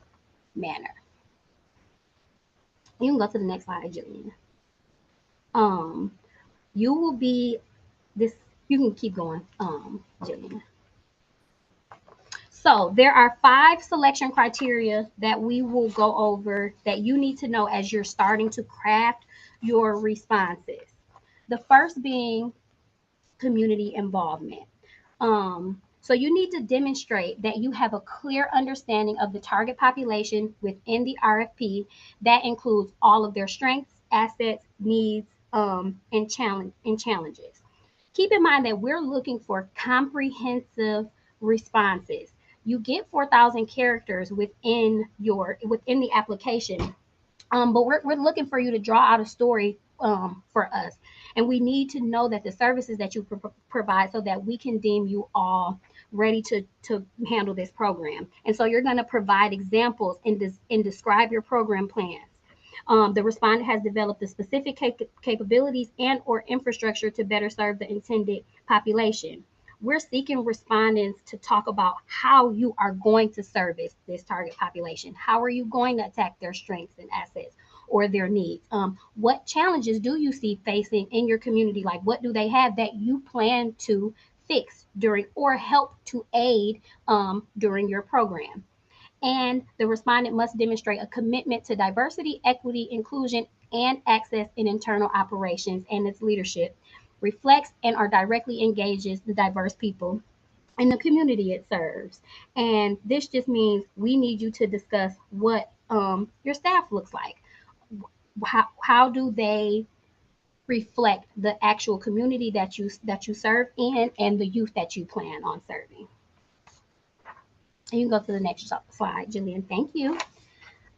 B: manner. You can go to the next slide, Jillian. You will be this. You can keep going, Jillian. So there are 5 selection criteria that we will go over that you need to know as you're starting to craft your responses. The first being community involvement. So you need to demonstrate that you have a clear understanding of the target population within the RFP that includes all of their strengths, assets, needs, and challenges. Keep in mind that we're looking for comprehensive responses. You get 4,000 characters within the application, but we're looking for you to draw out a story for us. And we need to know that the services that you provide so that we can deem you all ready to handle this program. And so you're going to provide examples and describe your program plans. The respondent has developed the specific capabilities and or infrastructure to better serve the intended population. We're seeking respondents to talk about how you are going to service this target population. How are you going to attack their strengths and assets or their needs? What challenges do you see facing in your community? Like, what do they have that you plan to fix during or help to aid during your program. And the respondent must demonstrate a commitment to diversity, equity, inclusion, and access in internal operations, and its leadership reflects and or directly engages the diverse people in the community it serves. And this just means we need you to discuss what your staff looks like. How do they reflect the actual community that you serve in and the youth that you plan on serving? And you can go to the next slide, Jillian. Thank you.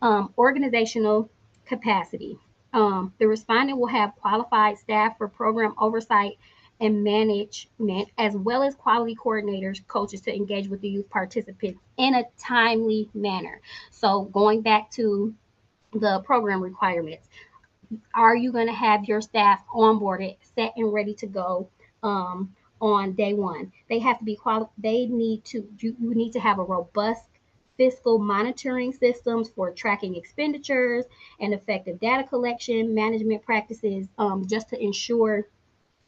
B: Organizational capacity. The respondent will have qualified staff for program oversight and management, as well as quality coordinators, coaches to engage with the youth participants in a timely manner. So going back to the program requirements, are you going to have your staff onboarded, set and ready to go on day one? They have to be they need to you need to have a robust fiscal monitoring systems for tracking expenditures and effective data collection management practices, just to ensure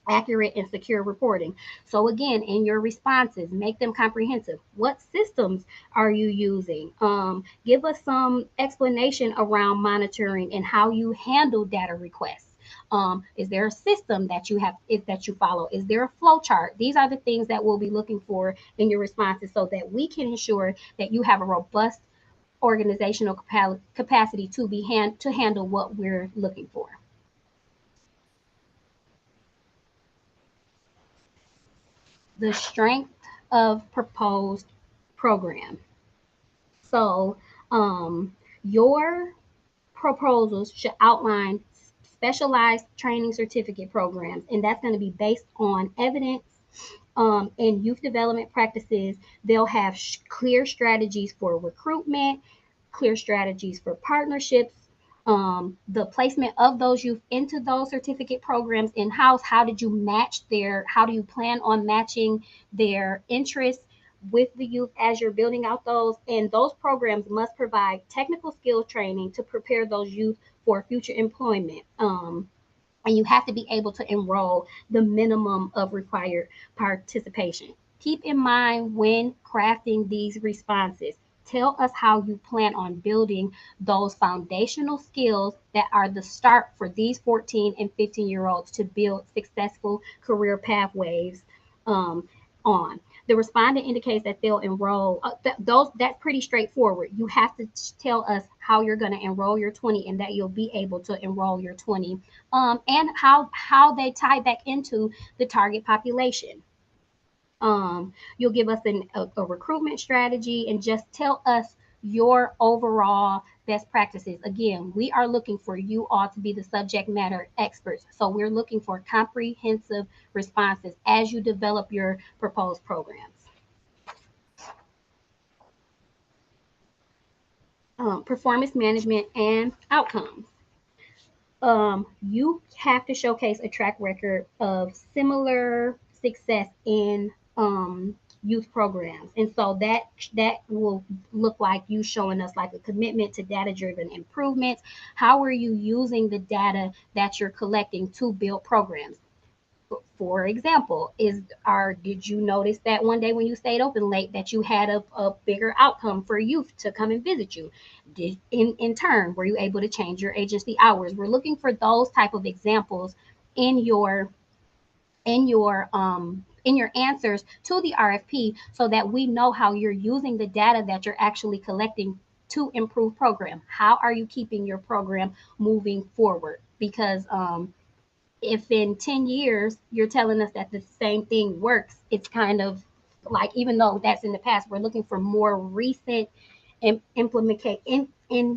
B: accurate and secure reporting. So again, in your responses, make them comprehensive. What systems are you using? Give us some explanation around monitoring and how you handle data requests. Is there a system that you follow? Is there a flow chart? These are the things that we'll be looking for in your responses so that we can ensure that you have a robust organizational capacity to handle what we're looking for. The strength of proposed program. So, your proposals should outline specialized training certificate programs, and that's going to be based on evidence and youth development practices. They'll have clear strategies for recruitment, clear strategies for partnerships, the placement of those youth into those certificate programs in-house. How do you plan on matching their interests with the youth as you're building out those? And those programs must provide technical skill training to prepare those youth for future employment. And you have to be able to enroll the minimum of required participation. Keep in mind when crafting these responses, tell us how you plan on building those foundational skills that are the start for these 14 and 15-year-olds to build successful career pathways on. The respondent indicates that they'll enroll. That's pretty straightforward. You have to tell us how you're going to enroll your 20 and that you'll be able to enroll your 20, and how they tie back into the target population. You'll give us a recruitment strategy and just tell us your overall best practices. Again, we are looking for you all to be the subject matter experts. So we're looking for comprehensive responses as you develop your proposed programs. Performance management and outcomes. You have to showcase a track record of similar success in youth programs, and so that will look like you showing us like a commitment to data-driven improvements. How are you using the data that you're collecting to build programs? For example, did you notice that one day when you stayed open late that you had a bigger outcome for youth to come and visit you? In turn, were you able to change your agency hours? We're looking for those type of examples in your answers to the RFP so that we know how you're using the data that you're actually collecting to improve program. How are you keeping your program moving forward? Because if in 10 years you're telling us that the same thing works, it's kind of like, even though that's in the past, we're looking for more recent implementation.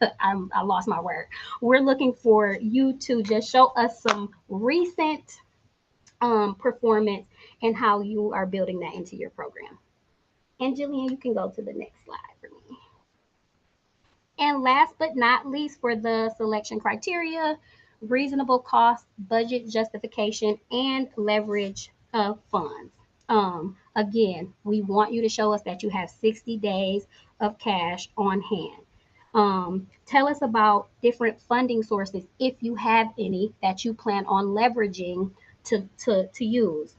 B: I lost my word. We're looking for you to just show us some recent performance and how you are building that into your program. And Jillian, you can go to the next slide for me. And last but not least, for the selection criteria, reasonable cost, budget justification, and leverage of funds. Again, we want you to show us that you have 60 days of cash on hand. Tell us about different funding sources, if you have any, that you plan on leveraging to use.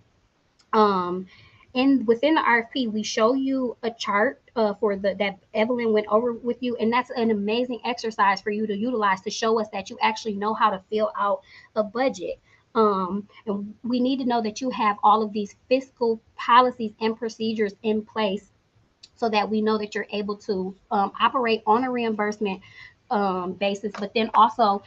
B: And within the RFP, we show you a chart for that Evelyn went over with you, and that's an amazing exercise for you to utilize to show us that you actually know how to fill out a budget. And we need to know that you have all of these fiscal policies and procedures in place so that we know that you're able to operate on a reimbursement basis, but then also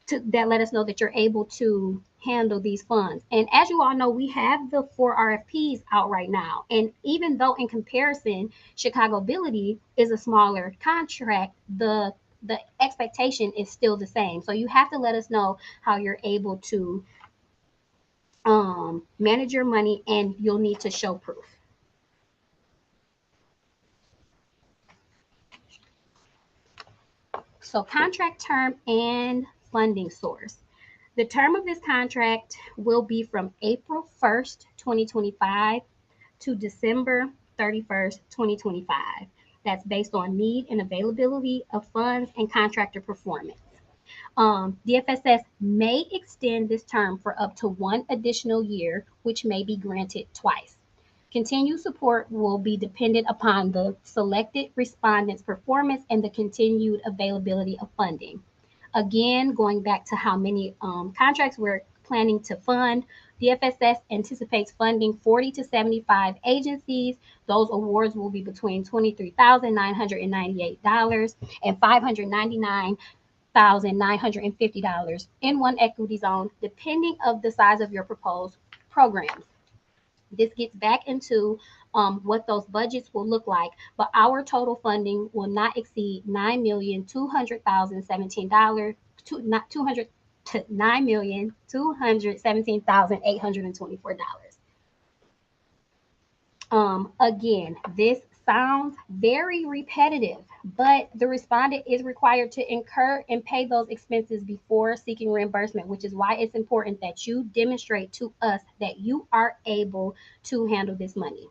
B: that let us know that you're able to handle these funds. And as you all know, we have the 4 RFPs out right now. And even though in comparison, Chicagobility is a smaller contract, the expectation is still the same. So you have to let us know how you're able to manage your money, and you'll need to show proof. So contract term and funding source. The term of this contract will be from April 1st, 2025 to December 31st, 2025. That's based on need and availability of funds and contractor performance. DFSS may extend this term for up to 1 additional year, which may be granted twice. Continued support will be dependent upon the selected respondent's performance and the continued availability of funding. Again, going back to how many contracts we're planning to fund, DFSS anticipates funding 40 to 75 agencies. Those awards will be between $23,998 and $599,950 in one equity zone, depending of the size of your proposed programs. This gets back into what those budgets will look like, but our total funding will not exceed $9,200,017 to not 200 to $9,217,824. Again, this sounds very repetitive, but the respondent is required to incur and pay those expenses before seeking reimbursement, which is why it's important that you demonstrate to us that you are able to handle this money.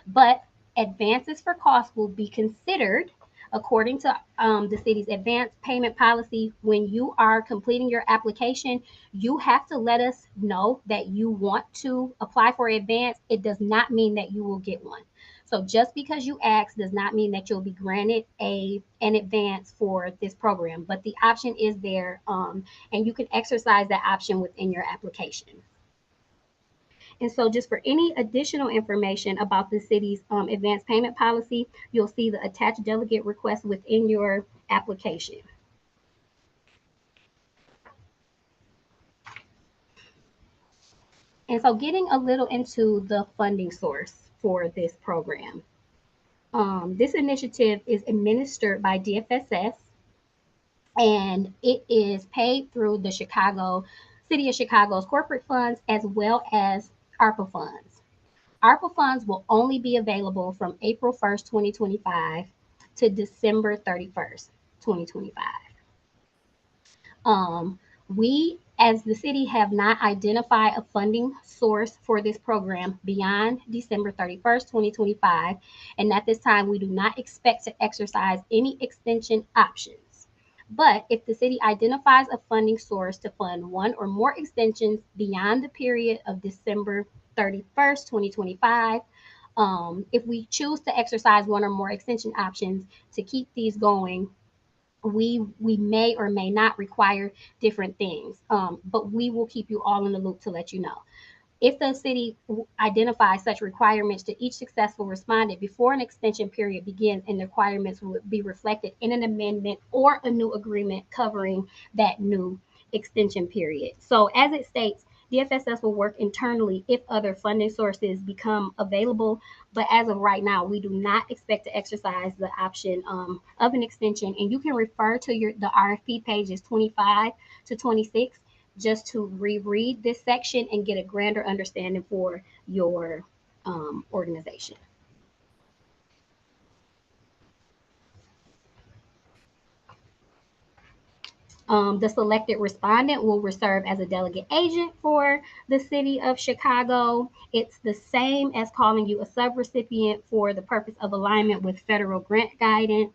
B: But advances for costs will be considered according to the city's advance payment policy. When you are completing your application, you have to let us know that you want to apply for advance. It does not mean that you will get one. So just because you ask does not mean that you'll be granted an advance for this program, but the option is there, and you can exercise that option within your application. And so just for any additional information about the city's advance payment policy, you'll see the attached delegate request within your application. And so getting a little into the funding source for this program. This initiative is administered by DFSS, and it is paid through the City of Chicago's corporate funds as well as ARPA funds. ARPA funds will only be available from April 1st, 2025 to December 31st, 2025. We, as the city, have not identified a funding source for this program beyond December 31st, 2025. And at this time, we do not expect to exercise any extension options. But if the city identifies a funding source to fund one or more extensions beyond the period of December 31st, 2025, if we choose to exercise one or more extension options to keep these going, we may or may not require different things, but we will keep you all in the loop to let you know. If the city identifies such requirements to each successful respondent before an extension period begins, and the requirements will be reflected in an amendment or a new agreement covering that new extension period. So as it states, DFSS will work internally if other funding sources become available, but as of right now, we do not expect to exercise the option of an extension. And you can refer to the RFP pages 25 to 26 just to reread this section and get a grander understanding for your organization. The selected respondent will serve as a delegate agent for the city of Chicago. It's the same as calling you a subrecipient for the purpose of alignment with federal grant guidance.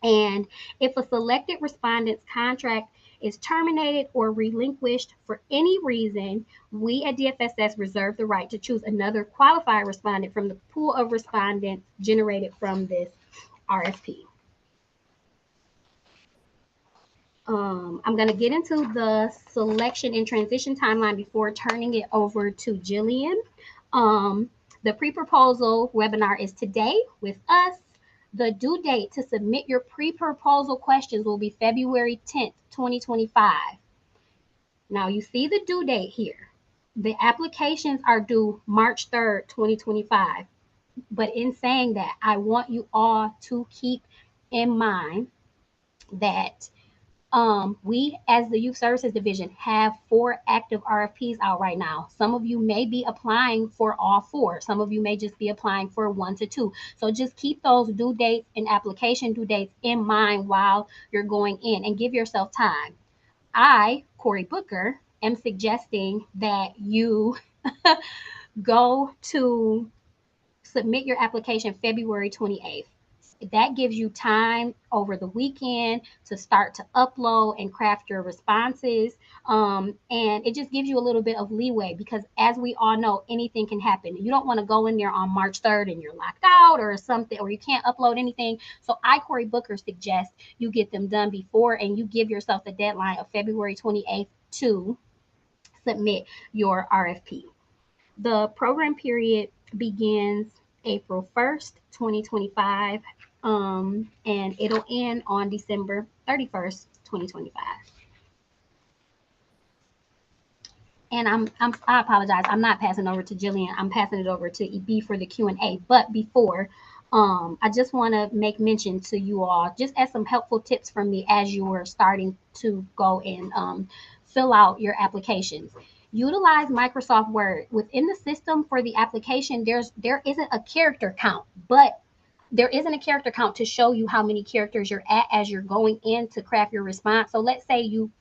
B: And if a selected respondent's contract is terminated or relinquished for any reason, we at DFSS reserve the right to choose another qualified respondent from the pool of respondents generated from this RFP. I'm going to get into the selection and transition timeline before turning it over to Jillian. The pre-proposal webinar is today with us. The due date to submit your pre-proposal questions will be February 10th, 2025. Now you see the due date here. The applications are due March 3rd, 2025. But in saying that, I want you all to keep in mind that we, as the Youth Services Division, have 4 active RFPs out right now. Some of you may be applying for all 4. Some of you may just be applying for 1 to 2. So just keep those due dates and application due dates in mind while you're going in, and give yourself time. I, Corey Booker, am suggesting that you go to submit your application February 28th. That gives you time over the weekend to start to upload and craft your responses. And it just gives you a little bit of leeway, because as we all know, anything can happen. You don't want to go in there on March 3rd and you're locked out or something, or you can't upload anything. So I, Corey Booker, suggest you get them done before, and you give yourself the deadline of February 28th to submit your RFP. The program period begins April 1st, 2025, and it'll end on December 31st, 2025. And I apologize, I'm not passing over to Jillian. I'm passing it over to EB for the Q&A. But before, I just want to make mention to you all, just as some helpful tips from me as you are starting to go and fill out your applications. Utilize Microsoft Word. Within the system for the application, there isn't a character count, but there isn't a character count to show you how many characters you're at as you're going in to craft your response. So let's say you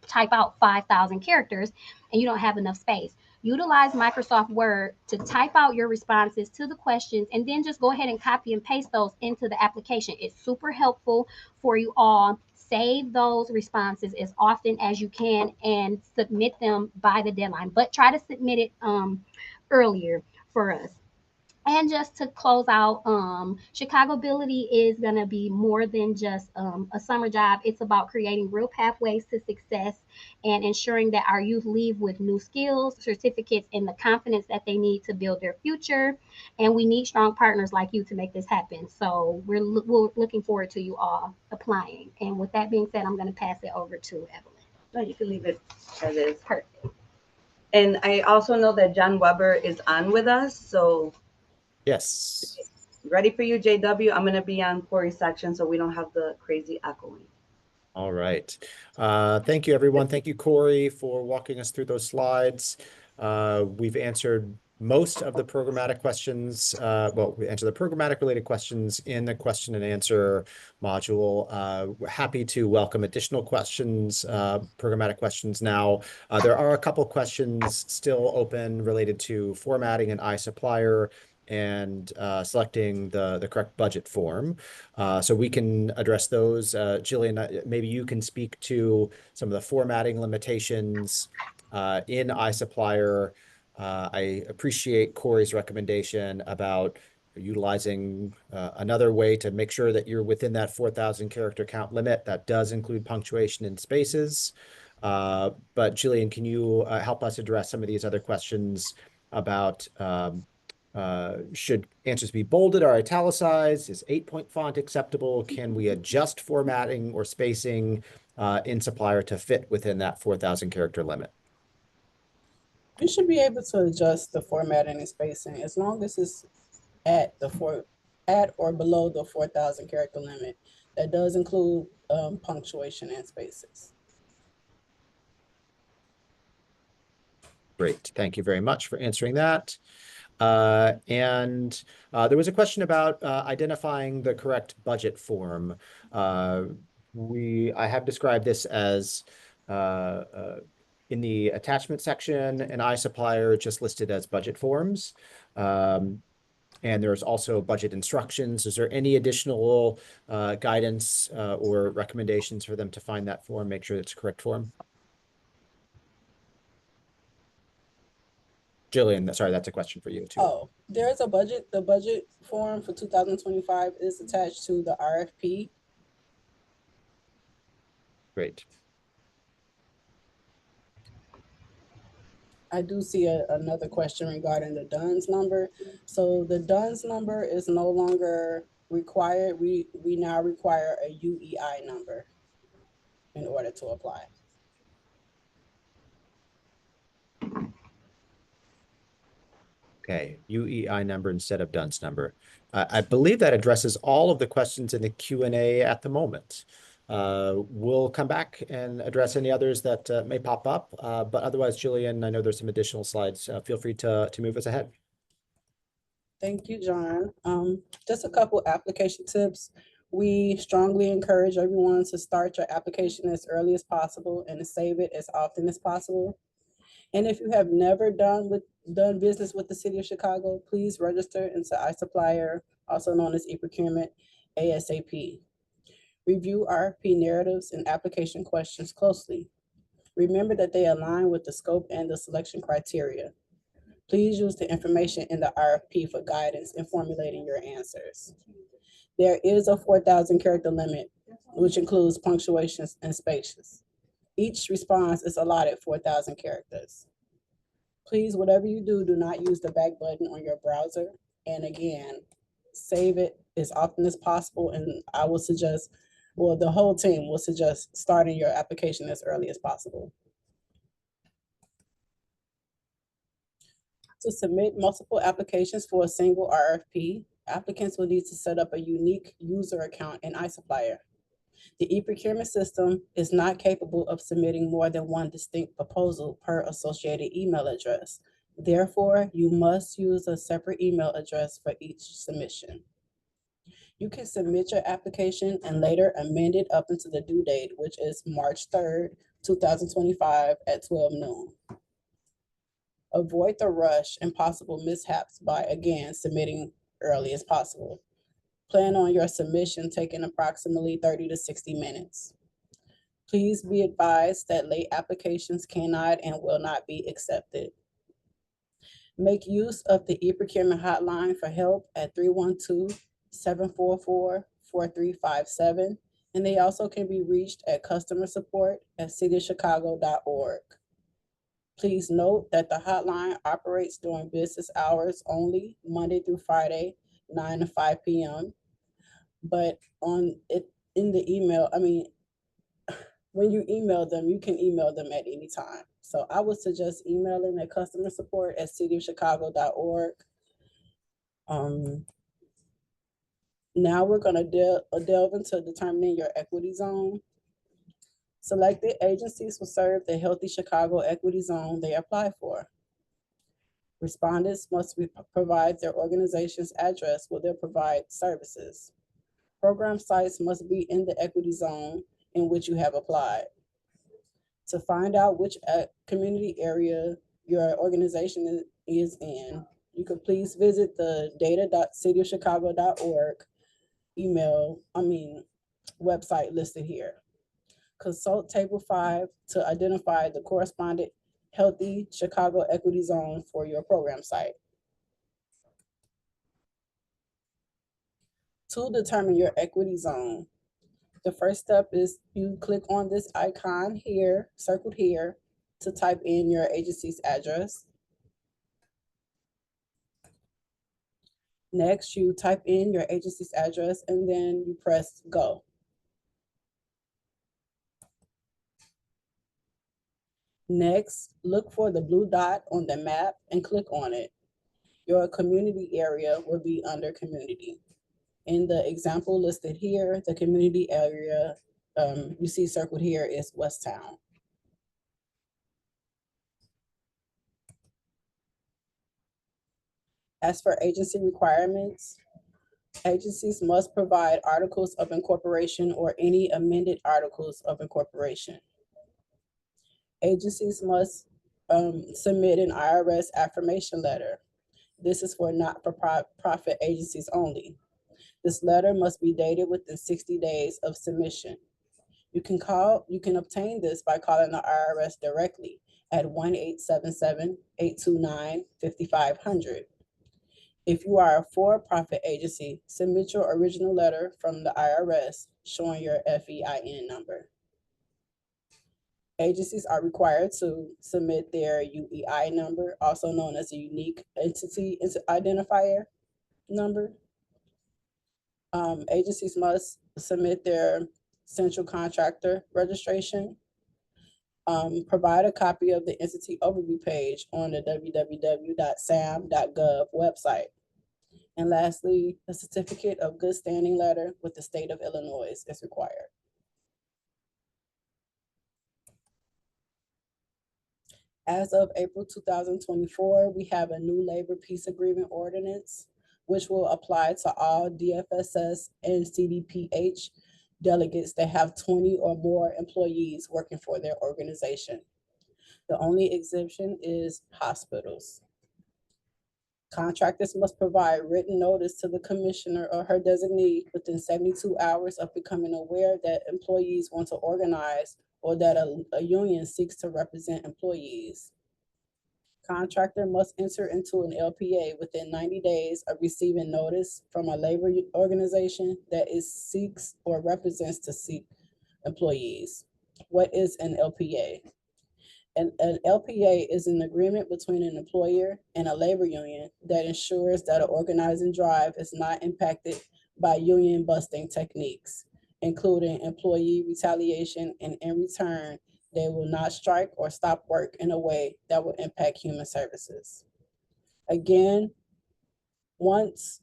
B: type out 5,000 characters and you don't have enough space. Utilize Microsoft Word to type out your responses to the questions, and then just go ahead and copy and paste those into the application. It's super helpful for you all. Save those responses as often as you can and submit them by the deadline, but try to submit it earlier for us. And just to close out, Chicagobility is going to be more than just a summer job. It's about creating real pathways to success and ensuring that our youth leave with new skills, certificates, and the confidence that they need to build their future. And we need strong partners like you to make this happen. So we're looking forward to you all applying. And with that being said, I'm going to pass it over to Evelyn.
C: No, you can leave it as is.
B: Perfect.
C: And I also know that John Weber is on with us, so
F: Yes.
C: ready for you, JW. I'm going to be on Corey's section so we don't have the crazy echoing.
F: All right. Thank you, everyone. Thank you, Corey, for walking us through those slides. We've answered most of the programmatic questions. Well, we answered the programmatic related questions in the question and answer module. We're happy to welcome additional questions, programmatic questions now. There are a couple questions still open related to formatting an iSupplier and selecting the correct budget form. So we can address those. Jillian, maybe you can speak to some of the formatting limitations in iSupplier. I appreciate Corey's recommendation about utilizing another way to make sure that you're within that 4,000 character count limit. That does include punctuation and spaces. But Jillian, can you help us address some of these other questions about should answers be bolded or italicized? Is 8-point font acceptable? Can we adjust formatting or spacing in Supplier to fit within that 4,000 character limit?
A: You should be able to adjust the formatting and spacing as long as it's at or below the 4,000 character limit. That does include punctuation and spaces.
F: Great. Thank you very much for answering that. And there was a question about identifying the correct budget form. I have described this as in the attachment section, an iSupplier just listed as budget forms. And there's also budget instructions. Is there any additional guidance or recommendations for them to find that form, make sure it's the correct form? Jillian, sorry, that's a question for you too.
A: Oh, there's a budget. The budget form for 2025 is attached to the RFP.
F: Great.
A: I do see another question regarding the DUNS number. So the DUNS number is no longer required. We now require a UEI number in order to apply.
F: Okay, UEI number instead of DUNS number. I believe that addresses all of the questions in the Q&A at the moment. We'll come back and address any others that may pop up. But otherwise, Jillian, I know there's some additional slides. Feel free to move us ahead.
A: Thank you, John. Just a couple application tips. We strongly encourage everyone to start your application as early as possible and to save it as often as possible. And if you have never done business with the City of Chicago, please register into iSupplier, also known as eProcurement, ASAP. Review RFP narratives and application questions closely. Remember that they align with the scope and the selection criteria. Please use the information in the RFP for guidance in formulating your answers. There is a 4,000 character limit, which includes punctuations and spaces. Each response is allotted 4,000 characters. Please, whatever you do, do not use the back button on your browser. And again, save it as often as possible. And I will suggest, well, the whole team will suggest starting your application as early as possible. To submit multiple applications for a single RFP, applicants will need to set up a unique user account in iSupplier. The eProcurement system is not capable of submitting more than one distinct proposal per associated email address. Therefore, you must use a separate email address for each submission. You can submit your application and later amend it up until the due date, which is March 3rd, 2025 at 12 noon. Avoid the rush and possible mishaps by, again, submitting early as possible. Plan on your submission taking approximately 30 to 60 minutes. Please be advised that late applications cannot and will not be accepted. Make use of the eProcurement hotline for help at 312-744-4357, and they also can be reached at customer support at cityofchicago.org. Please note that the hotline operates during business hours only, Monday through Friday, 9 to 5 p.m. But in the email, when you email them, you can email them at any time. So I would suggest emailing at customer support at cityofchicago.org. Now we're going to delve into determining your equity zone. Selected agencies will serve the Healthy Chicago Equity Zone they apply for. Respondents must provide their organization's address where they'll provide services. Program sites must be in the equity zone in which you have applied. To find out which community area your organization is in, you could please visit the data.cityofchicago.org website listed here. Consult Table 5 to identify the corresponding Healthy Chicago Equity Zone for your program site. To determine your equity zone, the first step is you click on this icon here, circled here, to type in your agency's address. Next, you type in your agency's address and then you press go. Next, look for the blue dot on the map and click on it. Your community area will be under community. In the example listed here, the community area you see circled here is Westtown. As for agency requirements, agencies must provide articles of incorporation or any amended articles of incorporation. Agencies must submit an IRS affirmation letter. This is for not-for-profit agencies only. This letter must be dated within 60 days of submission. You can obtain this by calling the IRS directly at 1-877-829-5500. If you are a for-profit agency, submit your original letter from the IRS showing your FEIN number. Agencies are required to submit their UEI number, also known as a unique entity identifier number. Agencies must submit their central contractor registration. Provide a copy of the entity overview page on the www.sam.gov website. And lastly, a certificate of good standing letter with the state of Illinois is required. As of April 2024, we have a new labor peace agreement ordinance, which will apply to all DFSS and CDPH delegates that have 20 or more employees working for their organization. The only exemption is hospitals. Contractors must provide written notice to the commissioner or her designee within 72 hours of becoming aware that employees want to organize or that a union seeks to represent employees. Contractor must enter into an LPA within 90 days of receiving notice from a labor organization that seeks or represents to seek employees. What is an LPA? An LPA is an agreement between an employer and a labor union that ensures that an organizing drive is not impacted by union busting techniques, including employee retaliation, and in return, they will not strike or stop work in a way that will impact human services. Again, once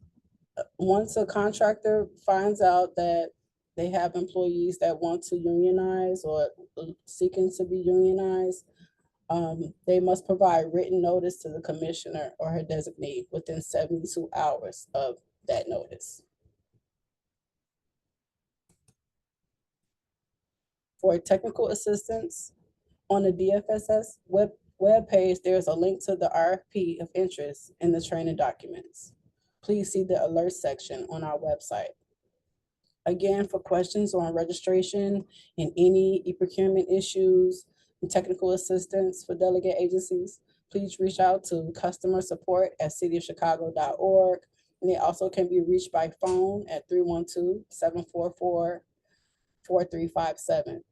A: a contractor finds out that they have employees that want to unionize or seeking to be unionized, they must provide written notice to the commissioner or her designee within 72 hours of that notice. For technical assistance, on the DFSS web page, there's a link to the RFP of interest in the training documents. Please see the alert section on our website. Again, for questions on registration and any e-procurement issues and technical assistance for delegate agencies, please reach out to customer support at cityofchicago.org. And they also can be reached by phone at 312-744-4357.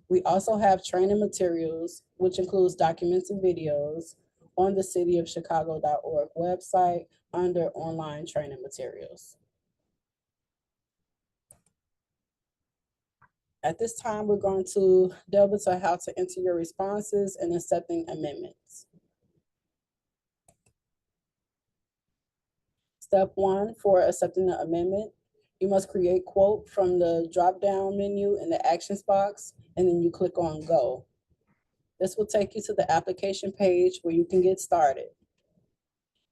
A: We also have training materials, which includes documents and videos, on the cityofchicago.org website under online training materials. At this time, we're going to delve into how to enter your responses and accepting amendments. Step 1, for accepting the amendment, you must create quote from the drop-down menu in the actions box, and then you click on Go. This will take you to the application page where you can get started.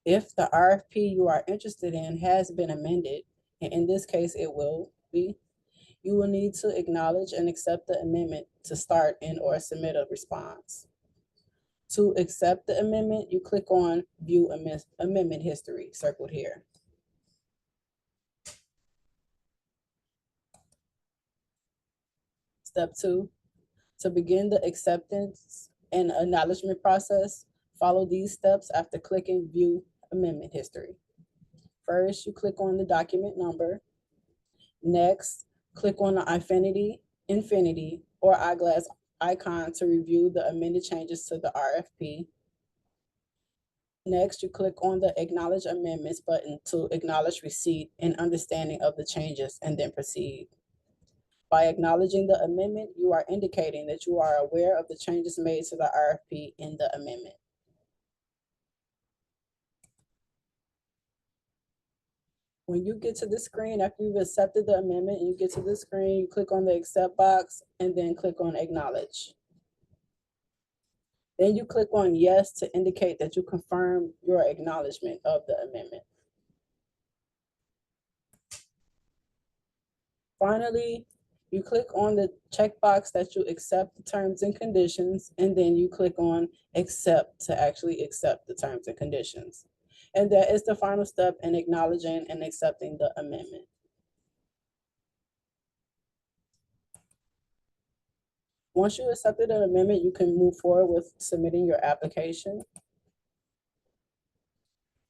A: If the RFP you are interested in has been amended, and in this case it will be, you will need to acknowledge and accept the amendment to start and/or submit a response. To accept the amendment, you click on View Amendment History, circled here. Step 2, to begin the acceptance and acknowledgement process, follow these steps after clicking View Amendment History. First, you click on the document number. Next, click on the infinity, or eyeglass icon to review the amended changes to the RFP. Next, you click on the Acknowledge Amendments button to acknowledge receipt and understanding of the changes, and then proceed. By acknowledging the amendment, you are indicating that you are aware of the changes made to the RFP in the amendment. When you get to this screen, after you've accepted the amendment and you get to this screen, you click on the Accept box and then click on Acknowledge. Then you click on Yes to indicate that you confirm your acknowledgement of the amendment. Finally, you click on the checkbox that you accept the terms and conditions, and then you click on Accept to actually accept the terms and conditions. And that is the final step in acknowledging and accepting the amendment. Once you accepted an amendment, you can move forward with submitting your application.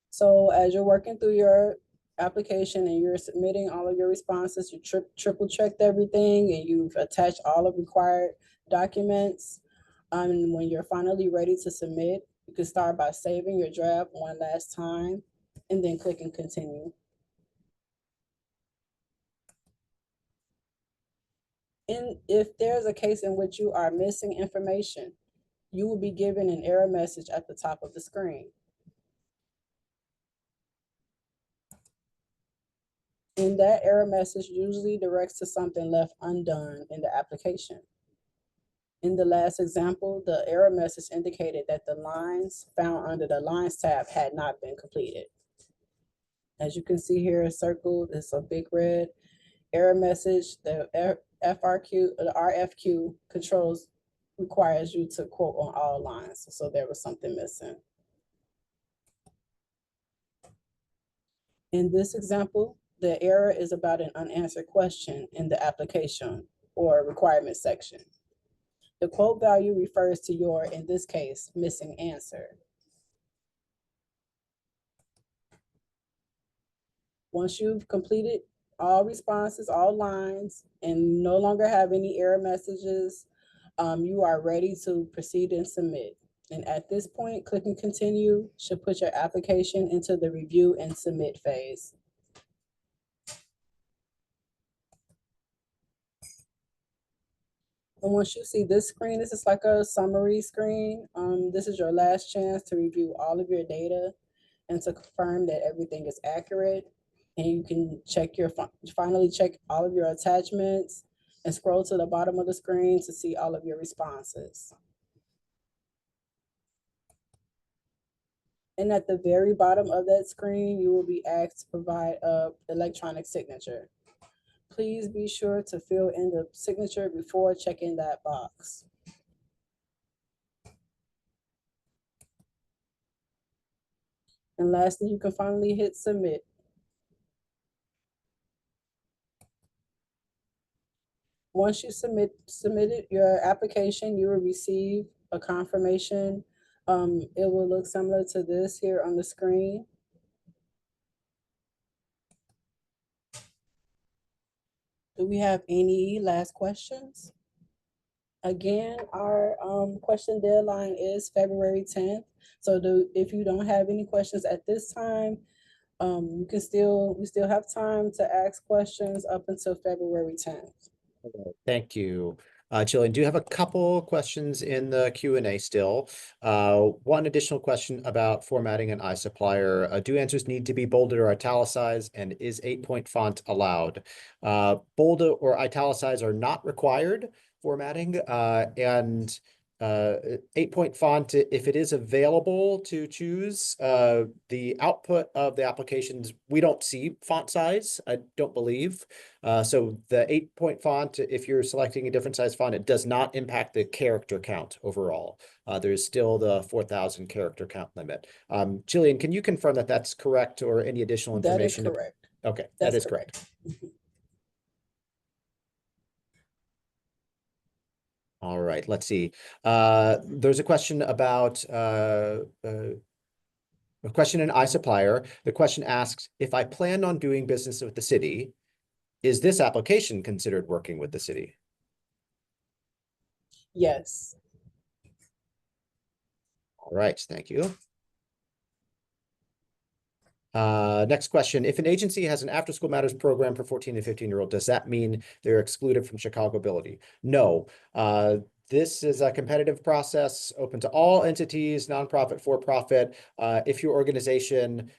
A: So as you're working through your application and you're submitting all of your responses, you triple checked everything and you've attached all of required documents. And when you're finally ready to submit, you can start by saving your draft one last time and then clicking continue. And if there's a case in which you are missing information, you will be given an error message at the top of the screen. And that error message usually directs to something left undone in the application. In the last example, the error message indicated that the lines found under the Lines tab had not been completed. As you can see here, circled, it's a big red error message. The RFQ controls requires you to quote on all lines. So there was something missing. In this example, the error is about an unanswered question in the application or requirement section. The quote value refers to your, in this case, missing answer. Once you've completed all responses, all lines, and no longer have any error messages, you are ready to proceed and submit. And at this point, clicking continue should put your application into the review and submit phase. And once you see this screen, this is like a summary screen. This is your last chance to review all of your data and to confirm that everything is accurate. And you can check finally check all of your attachments and scroll to the bottom of the screen to see all of your responses. And at the very bottom of that screen, you will be asked to provide an electronic signature. Please be sure to fill in the signature before checking that box. And lastly, you can finally hit submit. Once you submitted your application, you will receive a confirmation. It will look similar to this here on the screen. Do we have any last questions? Again, our question deadline is February 10th. So if you don't have any questions at this time, we still have time to ask questions up until February 10th.
F: Thank you. Jillian, do you have a couple questions in the Q&A still? One additional question about formatting an iSupplier. Do answers need to be bolded or italicized, and is 8-point font allowed? Bold or italicized are not required formatting, and 8-point font, if it is available to choose, the output of the applications, we don't see font size, I don't believe. So the 8-point font, if you're selecting a different size font, it does not impact the character count overall. There's still the 4,000 character count limit. Jillian, can you confirm that that's correct, or any additional information?
A: That is correct.
F: Okay,
A: That's
F: that is correct. All right, let's see. There's a question about a question in iSupplier. The question asks, if I plan on doing business with the city, is this application considered working with the city?
A: Yes.
F: All right, thank you. Next question. If an agency has an after-school matters program for 14 and 15-year-old, does that mean they're excluded from Chicagobility? No. This is a competitive process open to all entities, nonprofit, for-profit. If your organization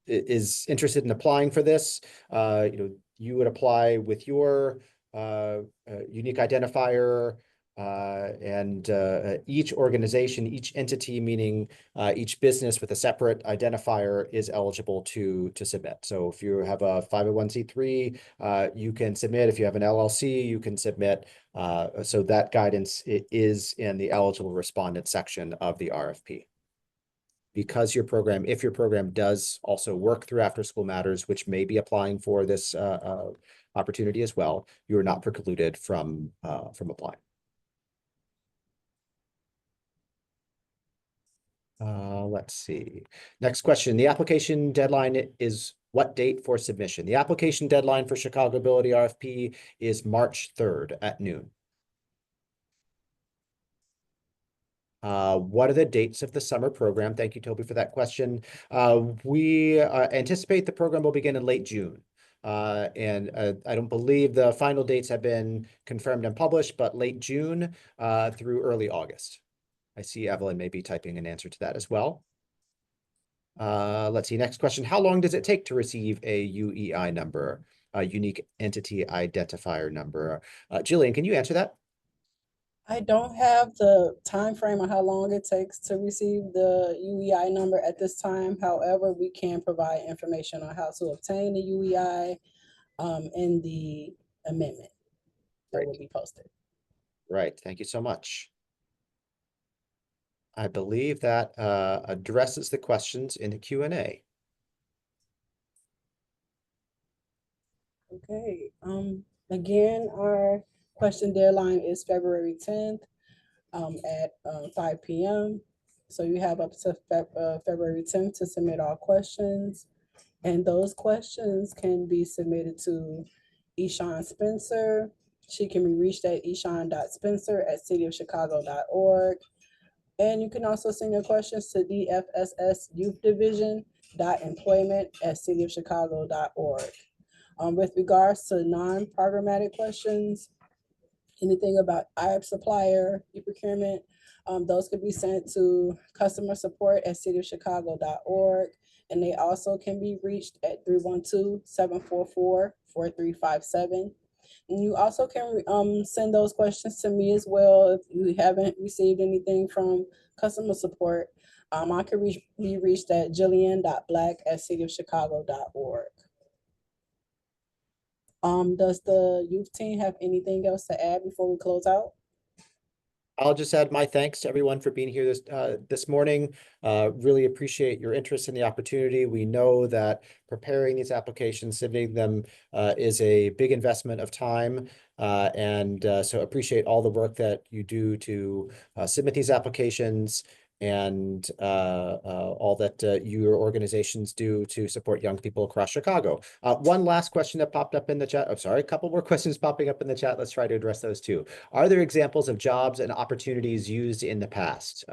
F: is interested in applying for this, you would apply with your unique identifier, and each organization, each entity, meaning each business with a separate identifier, is eligible to submit. So if you have a 501c3, you can submit. If you have an LLC, you can submit. So that guidance is in the eligible respondent section of the RFP. because if your program does also work through After School Matters, which may be applying for this opportunity as well, you are not precluded from applying. Let's see. Next question. The application deadline is what date for submission? The application deadline for Chicagobility RFP is March 3rd at noon. What are the dates of the summer program? Thank you, Toby, for that question. We anticipate the program will begin in late June. And I don't believe the final dates have been confirmed and published, but late June through early August. I see Evelyn may be typing an answer to that as well. Let's see, next question. How long does it take to receive a UEI number, a unique entity identifier number? Jillian, can you answer that?
A: I don't have the time frame on how long it takes to receive the UEI number at this time. However, we can provide information on how to obtain the UEI in the amendment that will be posted.
F: Right, thank you so much. I believe that addresses the questions in the Q&A.
A: Okay, again, our question deadline is February 10th at 5 p.m. So you have up to February 10th to submit all questions. And those questions can be submitted to Eshawn Spencer. She can be reached at eshawn.spencer@cityofchicago.org. And you can also send your questions to DFSS Youth Division.employment@cityofchicago.org. With regards to non-programmatic questions, anything about IAP supplier, e-procurement, those could be sent to customer support@cityofchicago.org. And they also can be reached at 312-744-4357. And you also can send those questions to me as well if you haven't received anything from customer support. I can be reached at jillian.black@cityofchicago.org. Does the youth team have anything else to add before we close out?
F: I'll just add my thanks to everyone for being here this morning. Really appreciate your interest in the opportunity. We know that preparing these applications, submitting them is a big investment of time. So appreciate all the work that you do to submit these applications and all that your organizations do to support young people across Chicago. One last question that popped up in the chat. I'm sorry, a couple more questions popping up in the chat. Let's try to address those too. Are there examples of jobs and opportunities used in the past?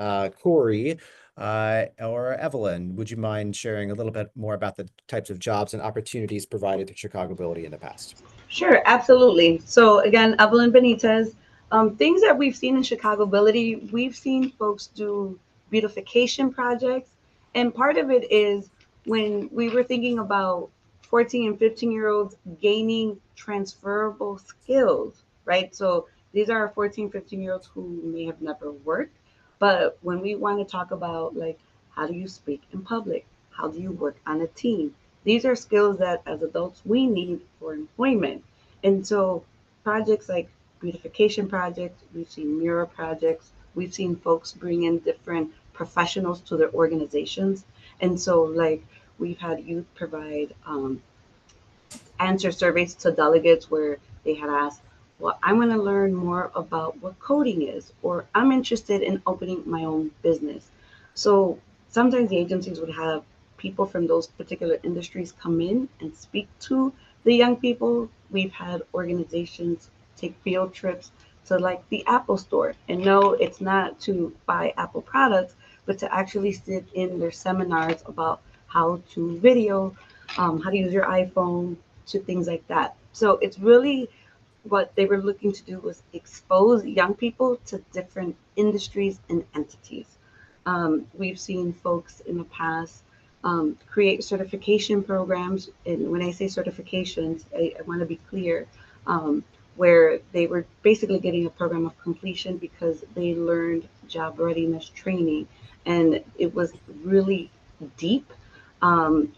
F: Corey or Evelyn, would you mind sharing a little bit more about the types of jobs and opportunities provided through Chicagobility in the past?
G: Sure, absolutely. So again, Evelyn Benitez, things that we've seen in Chicagobility, we've seen folks do beautification projects. And part of it is when we were thinking about 14 and 15-year-olds gaining transferable skills, right? So these are 14, 15-year-olds who may have never worked. But when we want to talk about like, how do you speak in public? How do you work on a team? These are skills that as adults we need for employment. And so projects like beautification projects, we've seen mural projects, we've seen folks bring in different professionals to their organizations. And so like we've had youth provide answer surveys to delegates where they had asked, well, I want to learn more about what coding is, or I'm interested in opening my own business. So sometimes the agencies would have people from those particular industries come in and speak to the young people. We've had organizations take field trips to like the Apple store. And no, it's not to buy Apple products, but to actually sit in their seminars about how to video, how to use your iPhone, to things like that. So it's really what they were looking to do was expose young people to different industries and entities. We've seen folks in the past create certification programs. And when I say certifications, I want to be clear, where they were basically getting a program of completion because they learned job readiness training. And it was really deep,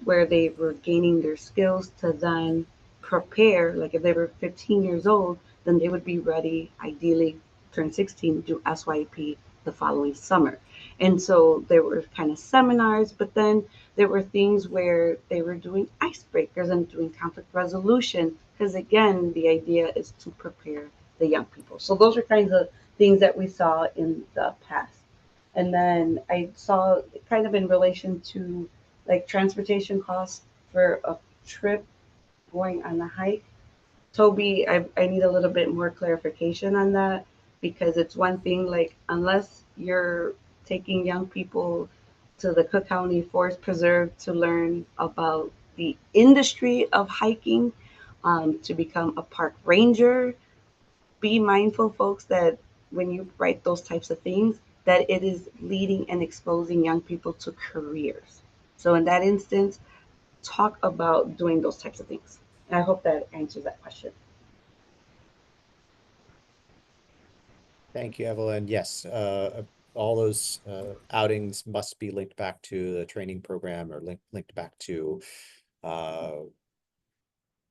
G: where they were gaining their skills to then prepare. Like if they were 15 years old, then they would be ready, ideally turn 16, do SYP the following summer. And so there were kind of seminars, but then there were things where they were doing icebreakers and doing conflict resolution, because again, the idea is to prepare the young people. So those are kinds of things that we saw in the past. And then I saw kind of in relation to like transportation costs for a trip going on a hike. Toby, I need a little bit more clarification on that, because it's one thing, like, unless you're taking young people to the Cook County Forest Preserve to learn about the industry of hiking, to become a park ranger, be mindful, folks, that when you write those types of things, that it is leading and exposing young people to careers. So in that instance, talk about doing those types of things. And I hope that answers that question.
F: Thank you, Evelyn. Yes, all those outings must be linked back to the training program or linked back to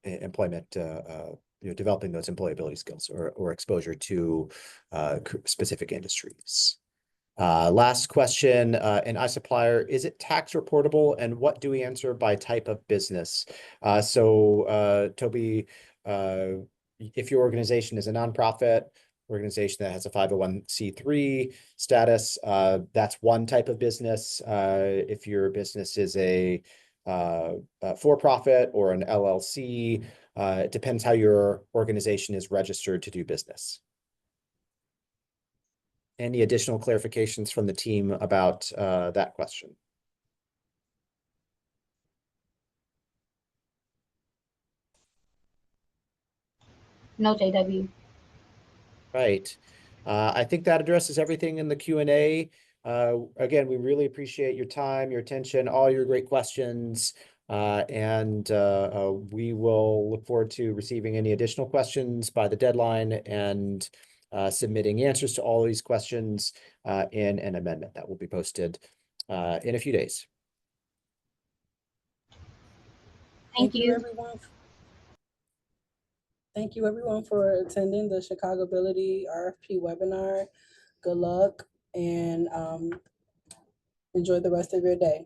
F: employment, developing those employability skills or exposure to specific industries. Last question, an iSupplier, is it tax reportable, and what do we answer by type of business? Toby, if your organization is a nonprofit organization that has a 501c3 status, that's one type of business. If your business is a for-profit or an LLC, it depends how your organization is registered to do business. Any additional clarifications from the team about that question?
B: No, JW.
F: Right. I think that addresses everything in the Q&A. Again, we really appreciate your time, your attention, all your great questions. And we will look forward to receiving any additional questions by the deadline and submitting answers to all these questions in an amendment that will be posted in a few days.
B: Thank you.
A: Everyone. Thank you, everyone, for attending the Chicagobility RFP webinar. Good luck and enjoy the rest of your day.